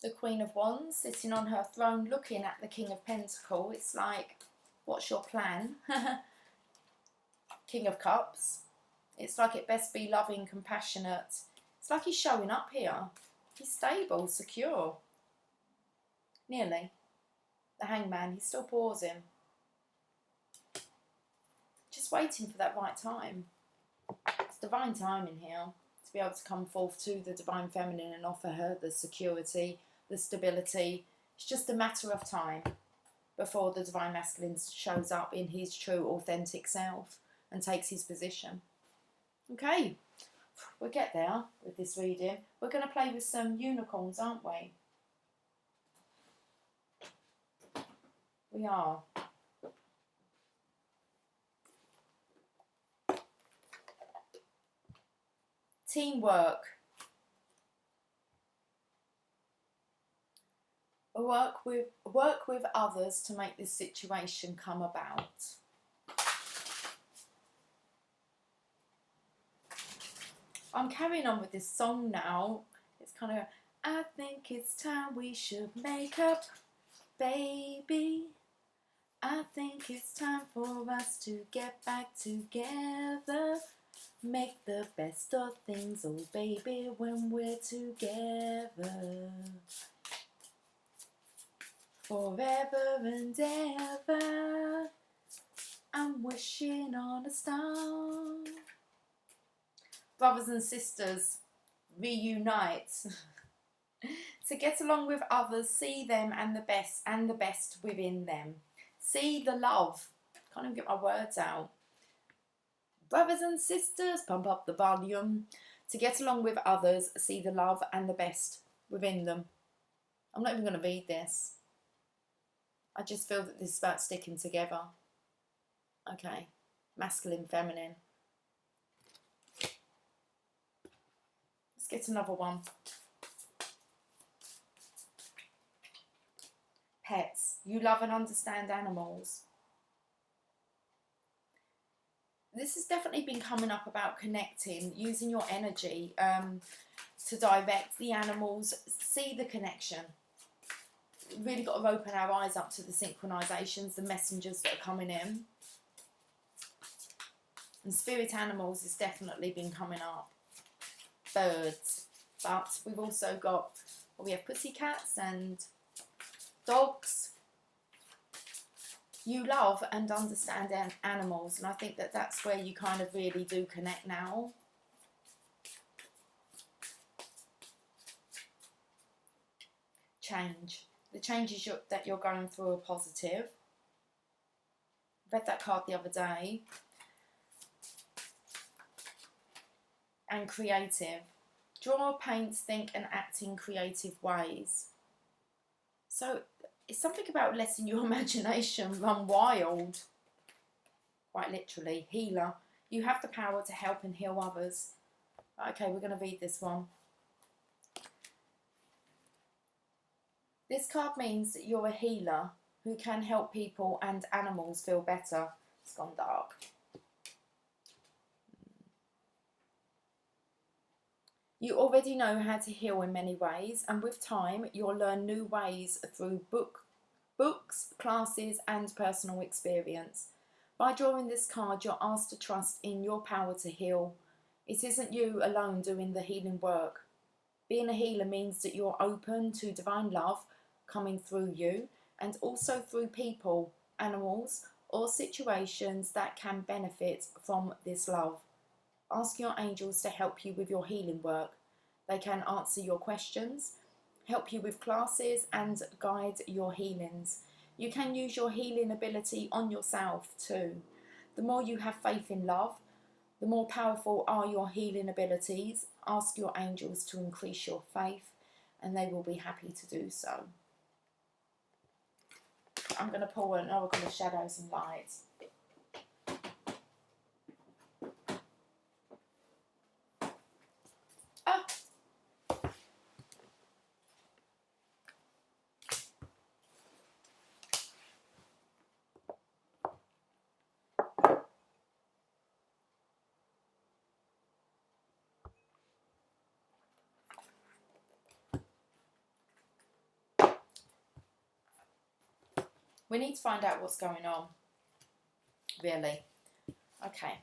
the Queen of Wands sitting on her throne looking at the King of Pentacles. It's like, what's your plan? King of Cups. It's like it best be loving, compassionate. It's like he's showing up here. He's stable, secure. Nearly. The Hangman, he's still pausing. Just waiting for that right time. It's divine timing here to be able to come forth to the Divine Feminine and offer her the security, the stability. It's just a matter of time before the Divine Masculine shows up in his true, authentic self and takes his position. Okay, we'll get there with this reading. We're going to play with some unicorns, aren't we? We are. Teamwork. Work with others to make this situation come about. I'm carrying on with this song now. It's kind of, I think it's time we should make up, baby. I think it's time for us to get back together. Make the best of things, oh baby, when we're together. Forever and ever, I'm wishing on a star. Brothers and sisters, reunite. To get along with others, see them and the best within them. See the love. Can't even get my words out. Brothers and sisters, pump up the volume. To get along with others, see the love and the best within them. I'm not even going to read this. I just feel that this is about sticking together. Okay. Masculine, feminine. Let's get another one. Pets. You love and understand animals. This has definitely been coming up about connecting, using your energy to direct the animals, see the connection. Really got to open our eyes up to the synchronizations, the messengers that are coming in. And spirit animals has definitely been coming up. Birds. But we've also got, well, we have pussycats and dogs. You love and understand animals, and I think that that's where you kind of really do connect now. Change. The changes that you're going through are positive. Read that card the other day. And creative. Draw, paint, think and act in creative ways. So it's something about letting your imagination run wild. Quite literally. Healer. You have the power to help and heal others. Okay, we're going to read this one. This card means that you're a healer who can help people and animals feel better. It's gone dark. You already know how to heal in many ways, and with time you'll learn new ways through books, classes and personal experience. By drawing this card, you're asked to trust in your power to heal. It isn't you alone doing the healing work. Being a healer means that you're open to divine love coming through you, and also through people, animals or situations that can benefit from this love. Ask your angels to help you with your healing work. They can answer your questions, help you with classes and guide your healings. You can use your healing ability on yourself too. The more you have faith in love, the more powerful are your healing abilities. Ask your angels to increase your faith and they will be happy to do so. I'm going to pull an oracle of shadows and lights. Ah. We need to find out what's going on, really. Okay.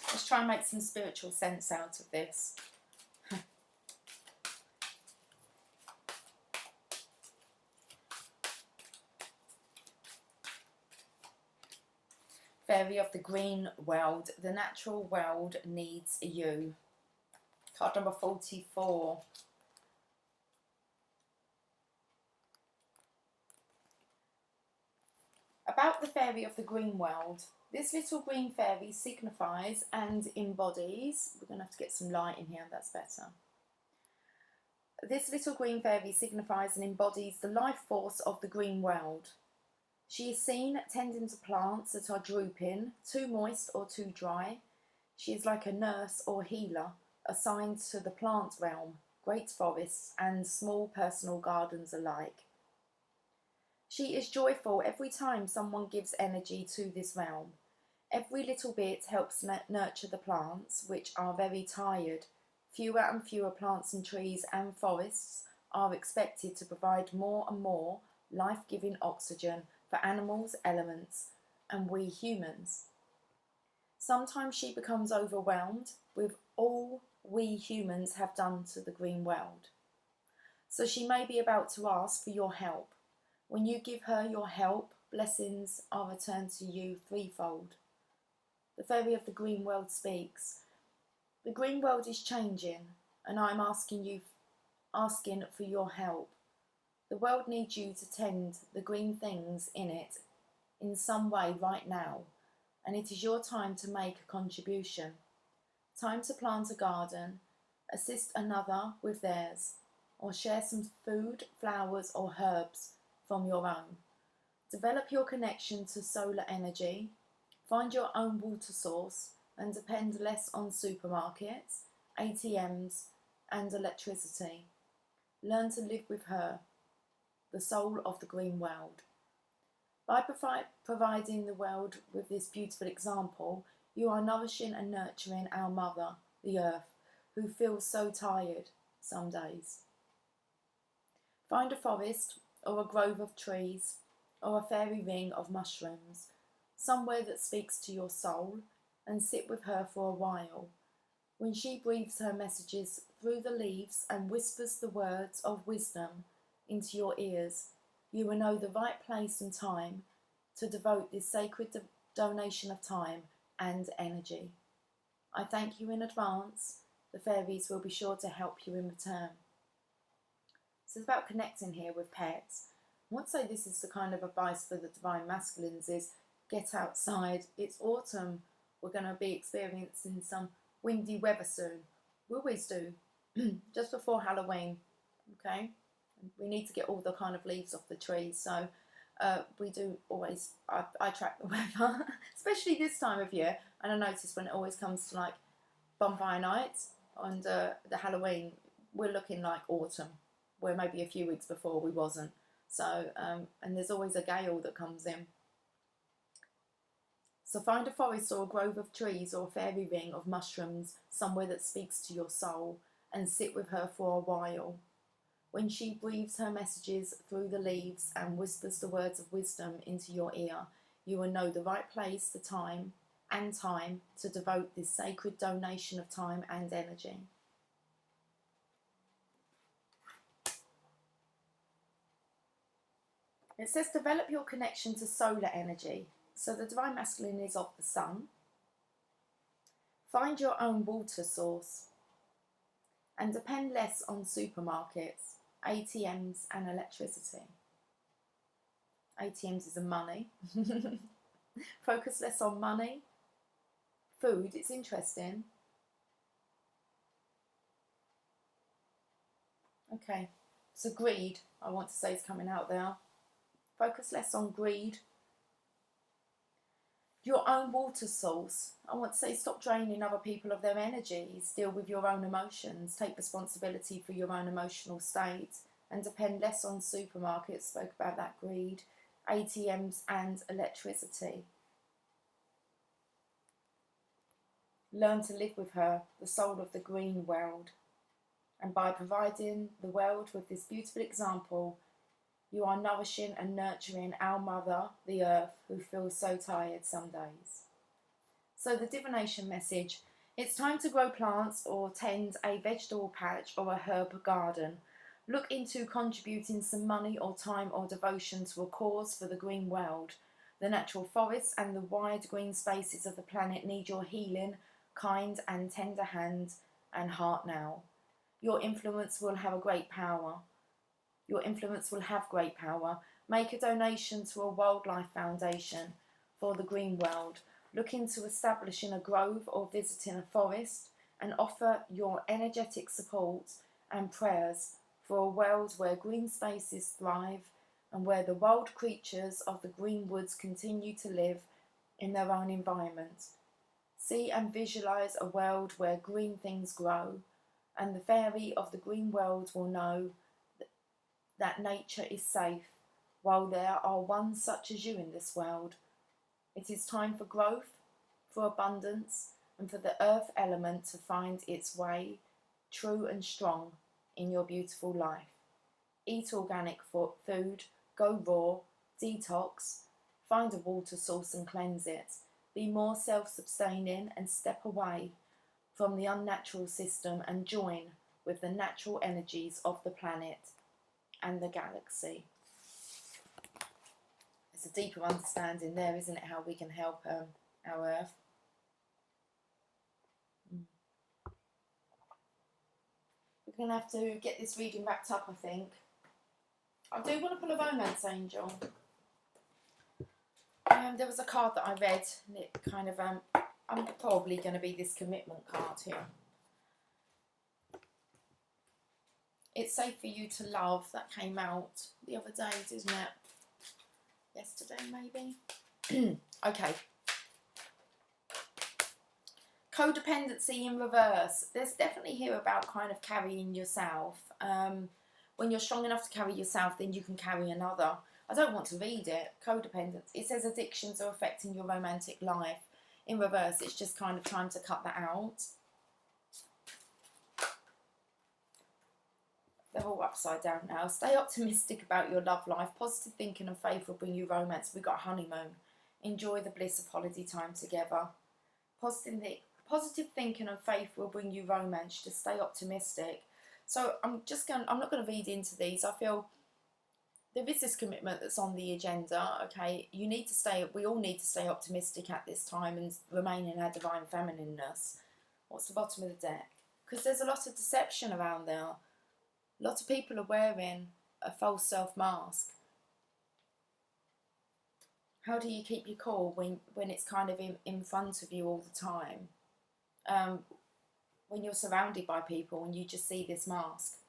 Let's try and make some spiritual sense out of this. Fairy of the green world. The natural world needs you. Card number 44. About the fairy of the green world. This little green fairy signifies and embodies, we're going to have to get some light in here, that's better. This little green fairy signifies and embodies the life force of the green world. She is seen tending to plants that are drooping, too moist or too dry. She is like a nurse or healer assigned to the plant realm, great forests and small personal gardens alike. She is joyful every time someone gives energy to this realm. Every little bit helps nurture the plants, which are very tired. Fewer and fewer plants and trees and forests are expected to provide more and more life-giving oxygen for animals, elements, and we humans. Sometimes she becomes overwhelmed with all we humans have done to the green world. So she may be about to ask for your help. When you give her your help, blessings are returned to you threefold. The fairy of the green world speaks. The green world is changing, and I'm asking for your help. The world needs you to tend the green things in it in some way right now, and it is your time to make a contribution. Time to plant a garden, assist another with theirs, or share some food, flowers, or herbs from your own. Develop your connection to solar energy, find your own water source, and depend less on supermarkets, ATMs, and electricity. Learn to live with her, the soul of the green world. By providing the world with this beautiful example, you are nourishing and nurturing our mother, the earth, who feels so tired some days. Find a forest or a grove of trees or a fairy ring of mushrooms, somewhere that speaks to your soul, and sit with her for a while. When she breathes her messages through the leaves and whispers the words of wisdom into your ears, you will know the right place and time to devote this sacred donation of time and energy. I thank you in advance. The fairies will be sure to help you in return. So it's about connecting here with pets. I want to say this is the kind of advice for the divine masculines is get outside. It's autumn. We're going to be experiencing some windy weather soon. We always do. Just before Halloween. Okay? We need to get all the kind of leaves off the trees. So we do always, I track the weather, especially this time of year. And I notice when it always comes to like bonfire nights and the Halloween, we're looking like autumn, where maybe a few weeks before we wasn't. So, and there's always a gale that comes in. So find a forest or a grove of trees or a fairy ring of mushrooms, somewhere that speaks to your soul, and sit with her for a while. When she breathes her messages through the leaves and whispers the words of wisdom into your ear, you will know the right place, the time to devote this sacred donation of time and energy. It says develop your connection to solar energy. So the divine masculine is of the sun. Find your own water source and depend less on supermarkets, ATMs and electricity. ATMs is a money. Focus less on money. Food, it's interesting. Okay, so greed, I want to say, is coming out there. Focus less on greed. Your own water source. I want to say stop draining other people of their energies. Deal with your own emotions. Take responsibility for your own emotional state. And depend less on supermarkets. Spoke about that greed. ATMs and electricity. Learn to live with her, the soul of the green world. And by providing the world with this beautiful example, you are nourishing and nurturing our mother, the earth, who feels so tired some days. So the divination message: it's time to grow plants or tend a vegetable patch or a herb garden. Look into contributing some money or time or devotion to a cause for the green world. The natural forests and the wide green spaces of the planet need your healing, kind and tender hand and heart now. Your influence will have great power. Make a donation to a wildlife foundation for the green world. Look into establishing a grove or visiting a forest, and offer your energetic support and prayers for a world where green spaces thrive and where the wild creatures of the green woods continue to live in their own environment. See and visualize a world where green things grow, and the fairy of the green world will know that nature is safe while there are ones such as you in this world. It is time for growth, for abundance, and for the earth element to find its way true and strong in your beautiful life. Eat organic food, go raw, detox, find a water source and cleanse it. Be more self-sustaining and step away from the unnatural system and join with the natural energies of the planet and the galaxy. It's a deeper understanding there, isn't it, how we can help our Earth. We're going to have to get this reading wrapped up, I think. I do want to pull a romance angel. There was a card that I read, and it kind of, I'm probably going to be this commitment card here. It's safe for you to love. That came out the other day, isn't it? Yesterday, maybe. Okay. Codependency in reverse. There's definitely here about kind of carrying yourself. When you're strong enough to carry yourself, then you can carry another. I don't want to read it. Codependence. It says addictions are affecting your romantic life. In reverse, it's just kind of time to cut that out. They're all upside down now. Stay optimistic about your love life. Positive thinking and faith will bring you romance. We've got honeymoon. Enjoy the bliss of holiday time together. Positive thinking and faith will bring you romance. Just stay optimistic. So I'm not going to read into these. I feel there is this commitment that's on the agenda. Okay, we all need to stay optimistic at this time and remain in our divine feminineness. What's the bottom of the deck? Because there's a lot of deception around there. A lot of people are wearing a false self mask. How do you keep your cool when it's kind of in front of you all the time? When you're surrounded by people and you just see this mask.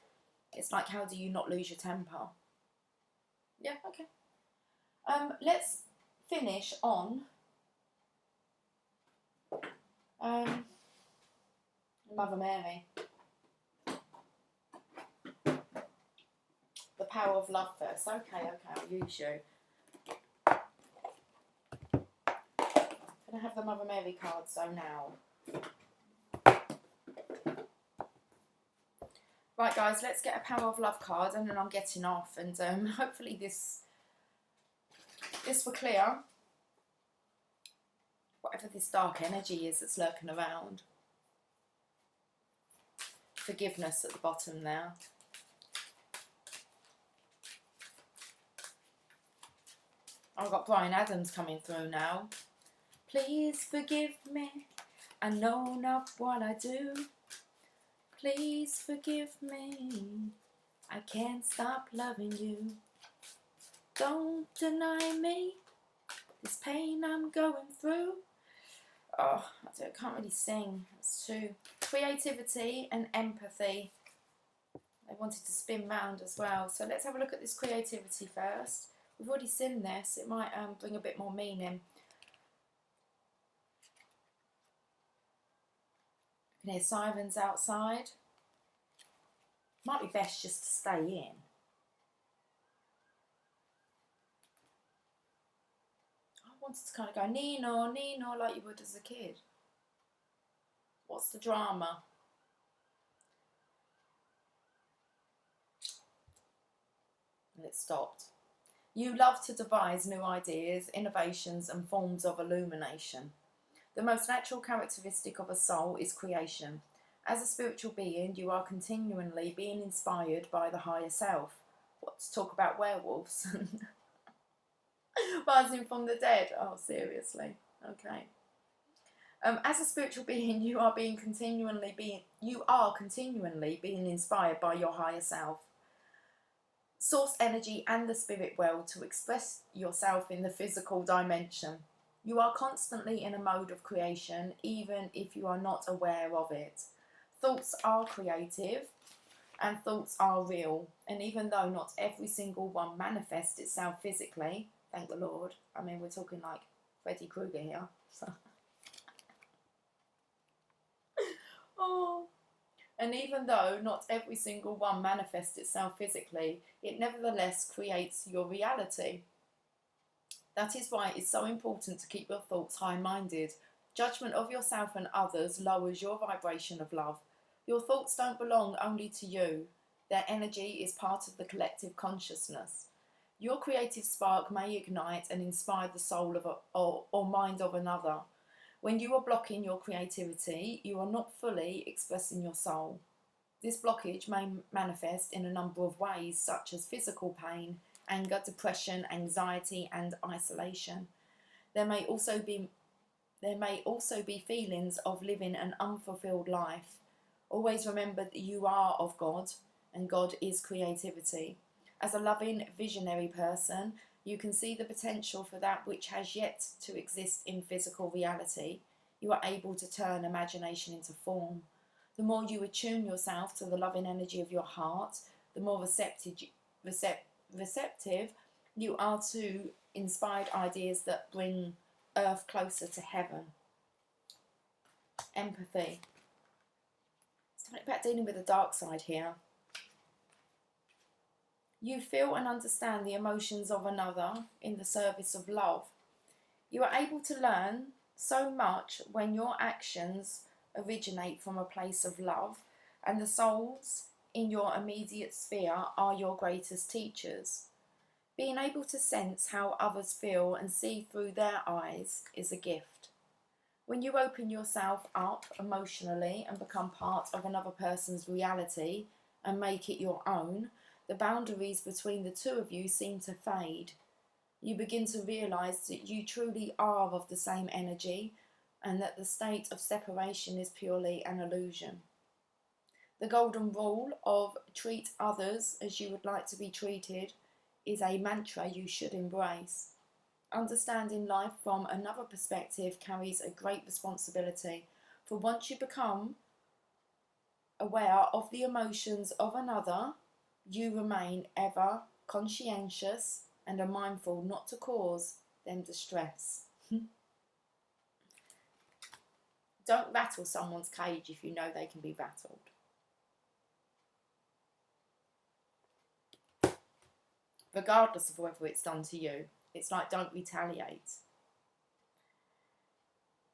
It's like, how do you not lose your temper? Yeah, okay. Let's finish on Mother Mary. The power of love first. Okay, I'll use you. Can I have the Mother Mary card so now? Right, guys, let's get a power of love card, and then I'm getting off, and hopefully this will clear whatever this dark energy is that's lurking around. Forgiveness at the bottom there. I've got Brian Adams coming through now. Please forgive me, I know not what I do. Please forgive me, I can't stop loving you. Don't deny me this pain I'm going through. Oh, I can't really sing. It's too... Creativity and empathy. I wanted to spin round as well. So let's have a look at this creativity first. We've already seen this. It might bring a bit more meaning. You can hear sirens outside. Might be best just to stay in. I wanted to kind of go Nino, Nino like you would as a kid. What's the drama? And it stopped. You love to devise new ideas, innovations, and forms of illumination. The most natural characteristic of a soul is creation. As a spiritual being, you are continually being inspired by the higher self. What, to talk about werewolves? Rising from the dead? Oh, seriously. Okay. As a spiritual being, you are continually being inspired by your higher self, source energy, and the spirit world to express yourself in the physical dimension. You are constantly in a mode of creation, even if you are not aware of it. Thoughts are creative, and thoughts are real. And even though not every single one manifests itself physically, thank the Lord. I mean, we're talking like Freddy Krueger here. So. Oh. And even though not every single one manifests itself physically, it nevertheless creates your reality. That is why it's so important to keep your thoughts high-minded. Judgment of yourself and others lowers your vibration of love. Your thoughts don't belong only to you. Their energy is part of the collective consciousness. Your creative spark may ignite and inspire the soul of or mind of another. When you are blocking your creativity, you are not fully expressing your soul. This blockage may manifest in a number of ways, such as physical pain, anger, depression, anxiety, and isolation. There may also be feelings of living an unfulfilled life. Always remember that you are of God, and God is creativity. As a loving, visionary person, you can see the potential for that which has yet to exist in physical reality. You are able to turn imagination into form. The more you attune yourself to the loving energy of your heart, the more receptive you are to inspired ideas that bring earth closer to heaven. Empathy. It's something about dealing with the dark side here. You feel and understand the emotions of another in the service of love. You are able to learn so much when your actions originate from a place of love, and the souls in your immediate sphere are your greatest teachers. Being able to sense how others feel and see through their eyes is a gift. When you open yourself up emotionally and become part of another person's reality and make it your own, the boundaries between the two of you seem to fade. You begin to realise that you truly are of the same energy and that the state of separation is purely an illusion. The golden rule of treat others as you would like to be treated is a mantra you should embrace. Understanding life from another perspective carries a great responsibility, for once you become aware of the emotions of another, you remain ever conscientious and are mindful not to cause them distress. Don't rattle someone's cage if you know they can be rattled. Regardless of whether it's done to you. It's like, don't retaliate.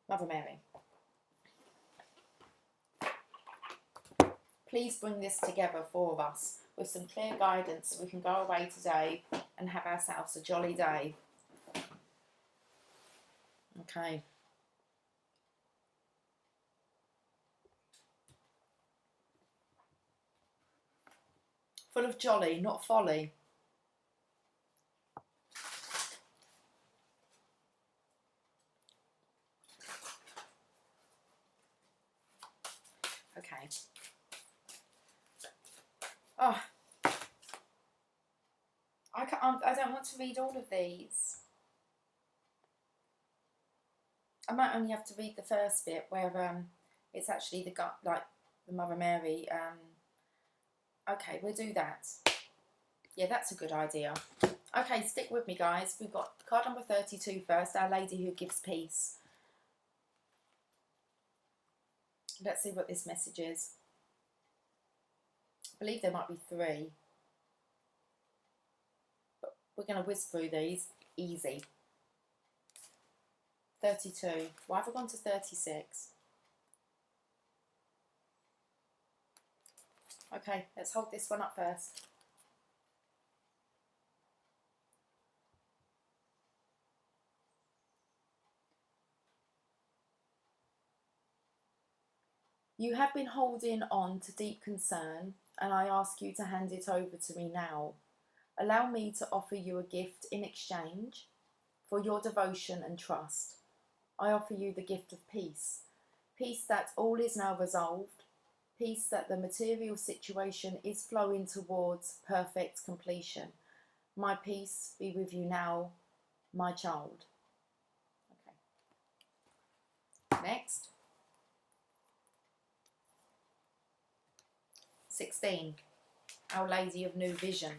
Mother Mary, please bring this together for us with some clear guidance so we can go away today and have ourselves a jolly day. Okay. Full of jolly, not folly. Okay. Oh, I don't want to read all of these. I might only have to read the first bit where it's actually the Mother Mary. Okay, we'll do that. Yeah, that's a good idea. Okay, stick with me, guys. We've got card number 32 first, Our Lady Who Gives Peace. Let's see what this message is. I believe there might be 3. But we're going to whiz through these. Easy. 32. Why have I gone to 36? Okay, let's hold this one up first. You have been holding on to deep concern, and I ask you to hand it over to me now. Allow me to offer you a gift in exchange for your devotion and trust. I offer you the gift of peace. Peace that all is now resolved. Peace that the material situation is flowing towards perfect completion. My peace be with you now, my child. Okay. Next. 16. Our Lady of New Vision.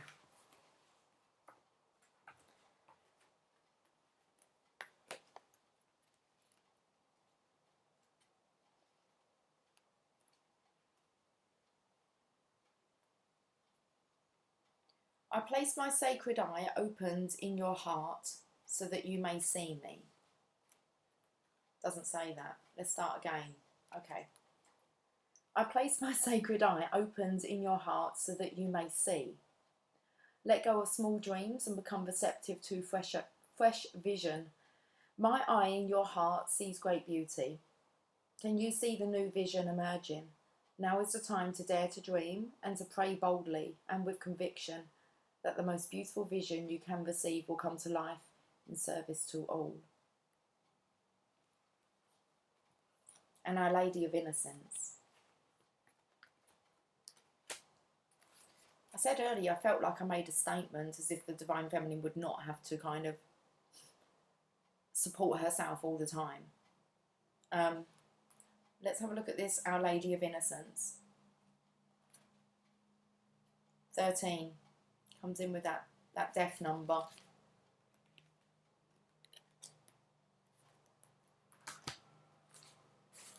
I place my sacred eye opened in your heart so that you may see me. Doesn't say that. Let's start again. Okay. I place my sacred eye opened in your heart so that you may see. Let go of small dreams and become receptive to fresh vision. My eye in your heart sees great beauty. Can you see the new vision emerging? Now is the time to dare to dream and to pray boldly and with conviction that the most beautiful vision you can receive will come to life in service to all. And Our Lady of Innocence. I said earlier, I felt like I made a statement as if the Divine Feminine would not have to kind of support herself all the time. Let's have a look at this, Our Lady of Innocence. 13 comes in with that death number.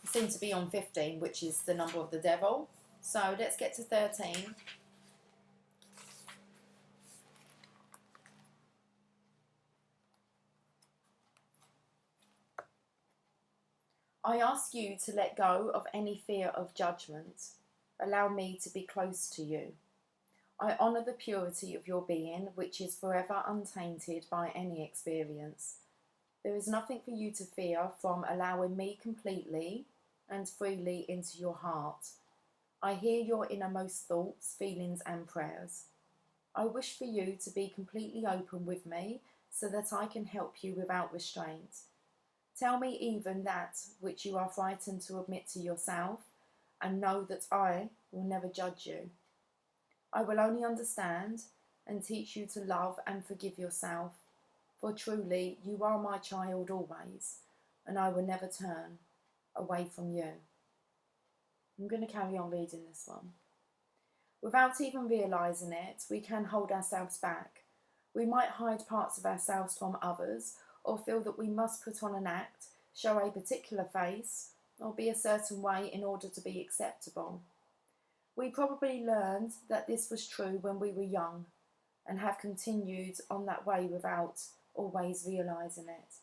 It seems to be on 15, which is the number of the devil. So let's get to 13. I ask you to let go of any fear of judgment. Allow me to be close to you. I honour the purity of your being, which is forever untainted by any experience. There is nothing for you to fear from allowing me completely and freely into your heart. I hear your innermost thoughts, feelings and prayers. I wish for you to be completely open with me so that I can help you without restraint. Tell me even that which you are frightened to admit to yourself, and know that I will never judge you. I will only understand and teach you to love and forgive yourself, for truly you are my child always, and I will never turn away from you. I'm going to carry on reading this one. Without even realising it, we can hold ourselves back. We might hide parts of ourselves from others, or feel that we must put on an act, show a particular face, or be a certain way in order to be acceptable. We probably learned that this was true when we were young, and have continued on that way without always realising it.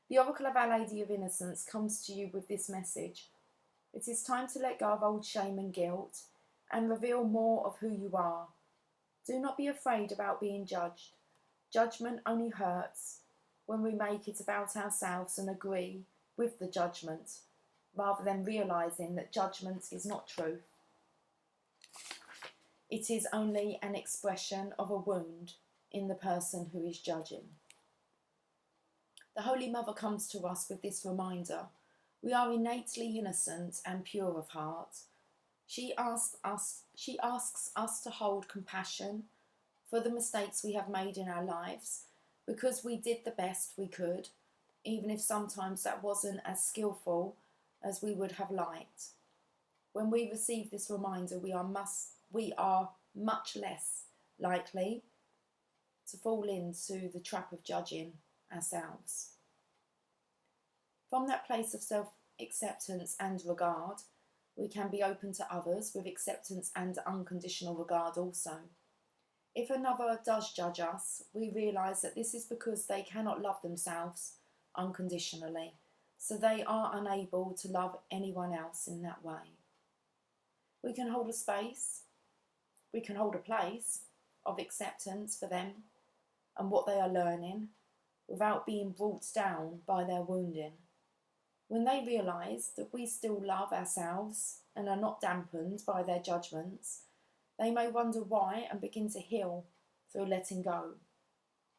The Oracle of Our Lady of Innocence comes to you with this message. It is time to let go of old shame and guilt, and reveal more of who you are. Do not be afraid about being judged. Judgment only hurts when we make it about ourselves and agree with the judgment, rather than realising that judgment is not truth. It is only an expression of a wound in the person who is judging. The Holy Mother comes to us with this reminder. We are innately innocent and pure of heart. She asks us to hold compassion for the mistakes we have made in our lives, because we did the best we could, even if sometimes that wasn't as skillful as we would have liked. When we receive this reminder, we are much less likely to fall into the trap of judging ourselves. From that place of self-acceptance and regard, we can be open to others with acceptance and unconditional regard also. If another does judge us, we realise that this is because they cannot love themselves unconditionally, so they are unable to love anyone else in that way. We can hold a space, we can hold a place of acceptance for them and what they are learning without being brought down by their wounding. When they realise that we still love ourselves and are not dampened by their judgments, they may wonder why and begin to heal through letting go.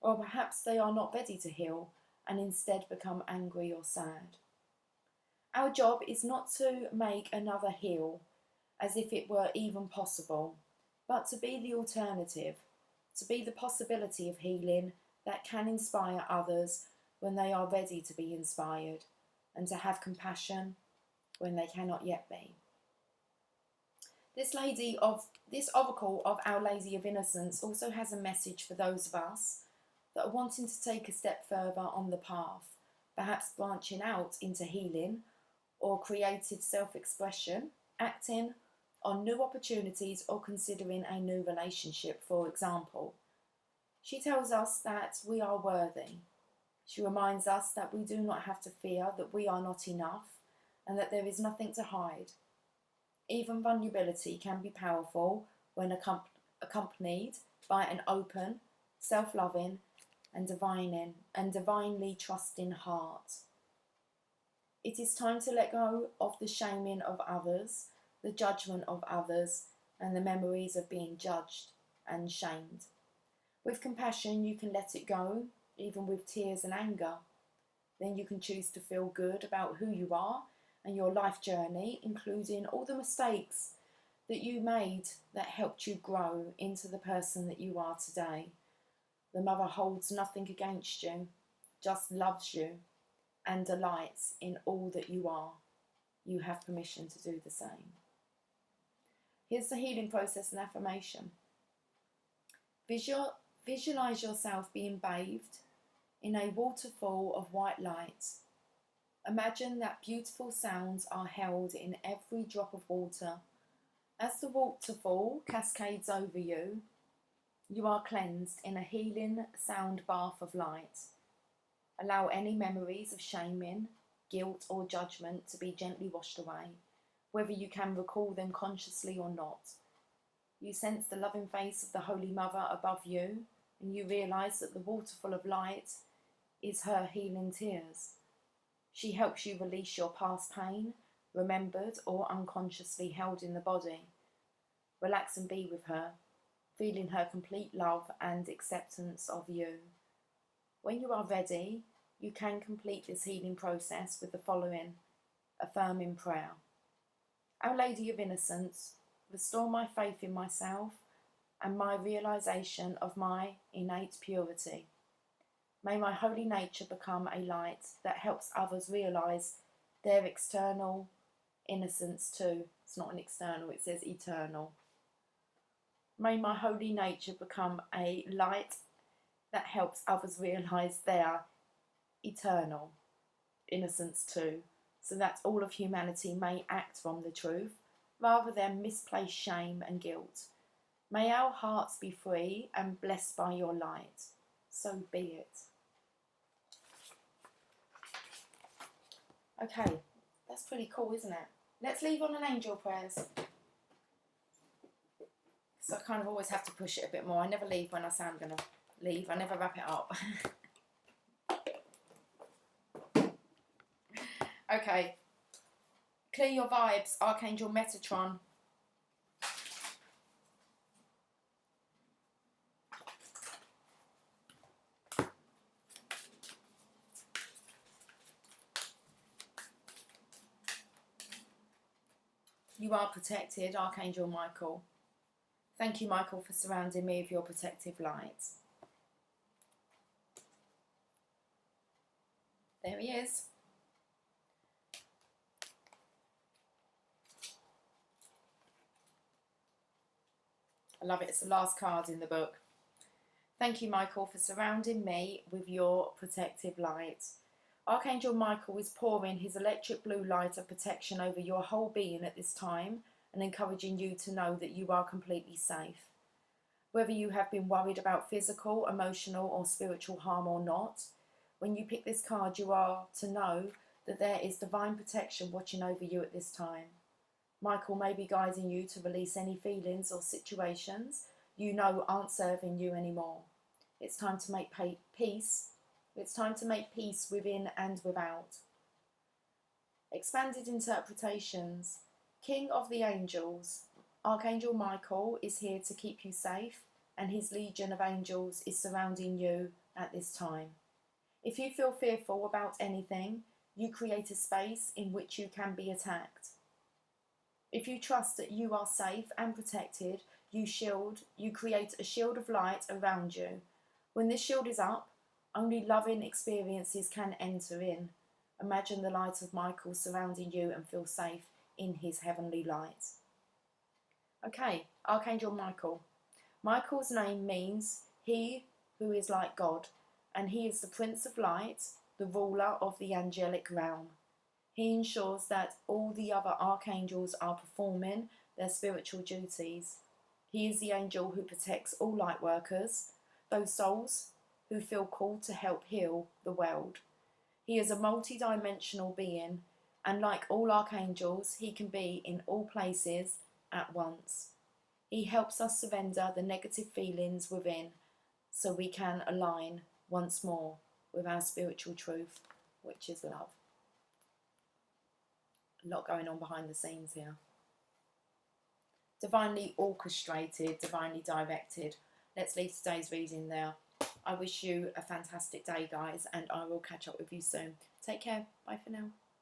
Or perhaps they are not ready to heal and instead become angry or sad. Our job is not to make another heal as if it were even possible, but to be the alternative, to be the possibility of healing that can inspire others when they are ready to be inspired, and to have compassion when they cannot yet be. This oracle of Our Lady of Innocence also has a message for those of us that are wanting to take a step further on the path, perhaps branching out into healing or creative self-expression, acting on new opportunities or considering a new relationship, for example. She tells us that we are worthy. She reminds us that we do not have to fear that we are not enough and that there is nothing to hide. Even vulnerability can be powerful when accompanied by an open, self-loving and divinely trusting heart. It is time to let go of the shaming of others, the judgment of others, and the memories of being judged and shamed. With compassion, you can let it go, even with tears and anger. Then you can choose to feel good about who you are and your life journey, including all the mistakes that you made that helped you grow into the person that you are today. The Mother holds nothing against you, just loves you and delights in all that you are. You have permission to do the same. Here's the healing process and affirmation. Visualize yourself being bathed in a waterfall of white light. Imagine that beautiful sounds are held in every drop of water. As the waterfall cascades over you, you are cleansed in a healing sound bath of light. Allow any memories of shaming, guilt or judgment to be gently washed away, whether you can recall them consciously or not. You sense the loving face of the Holy Mother above you, and you realise that the waterfall of light is her healing tears. She helps you release your past pain, remembered or unconsciously held in the body. Relax and be with her, feeling her complete love and acceptance of you. When you are ready, you can complete this healing process with the following affirming prayer. Our Lady of Innocence, restore my faith in myself and my realisation of my innate purity. May my holy nature become a light that helps others realise their external innocence too. It's not an external, it says eternal. May my holy nature become a light that helps others realise their eternal innocence too, so that all of humanity may act from the truth rather than misplaced shame and guilt. May our hearts be free and blessed by your light. So be it. Okay, that's pretty cool, isn't it? Let's leave on an angel prayers. So I kind of always have to push it a bit more. I never leave when I say I'm going to leave. I never wrap it up. Okay. Clear your vibes, Archangel Metatron. You are protected, Archangel Michael. Thank you, Michael, for surrounding me with your protective light. There he is. I love it. It's the last card in the book. Thank you, Michael, for surrounding me with your protective light. Archangel Michael is pouring his electric blue light of protection over your whole being at this time and encouraging you to know that you are completely safe. Whether you have been worried about physical, emotional or spiritual harm or not, when you pick this card you are to know that there is divine protection watching over you at this time. Michael may be guiding you to release any feelings or situations you know aren't serving you anymore. It's time to make peace. It's time to make peace within and without. Expanded interpretations. King of the angels, Archangel Michael is here to keep you safe, and his legion of angels is surrounding you at this time. If you feel fearful about anything, you create a space in which you can be attacked. If you trust that you are safe and protected, you create a shield of light around you. When this shield is up, only loving experiences can enter in. Imagine the light of Michael surrounding you and feel safe in his heavenly light. Okay, Archangel Michael. Michael's name means he who is like God, and he is the Prince of Light, the ruler of the angelic realm. He ensures that all the other archangels are performing their spiritual duties. He is the angel who protects all light workers, those souls who feel called to help heal the world. He is a multi-dimensional being, and like all archangels, he can be in all places at once. He helps us surrender the negative feelings within so we can align once more with our spiritual truth, which is love. A lot going on behind the scenes here. Divinely orchestrated, divinely directed. Let's leave today's reading there. I wish you a fantastic day, guys, and I will catch up with you soon. Take care. Bye for now.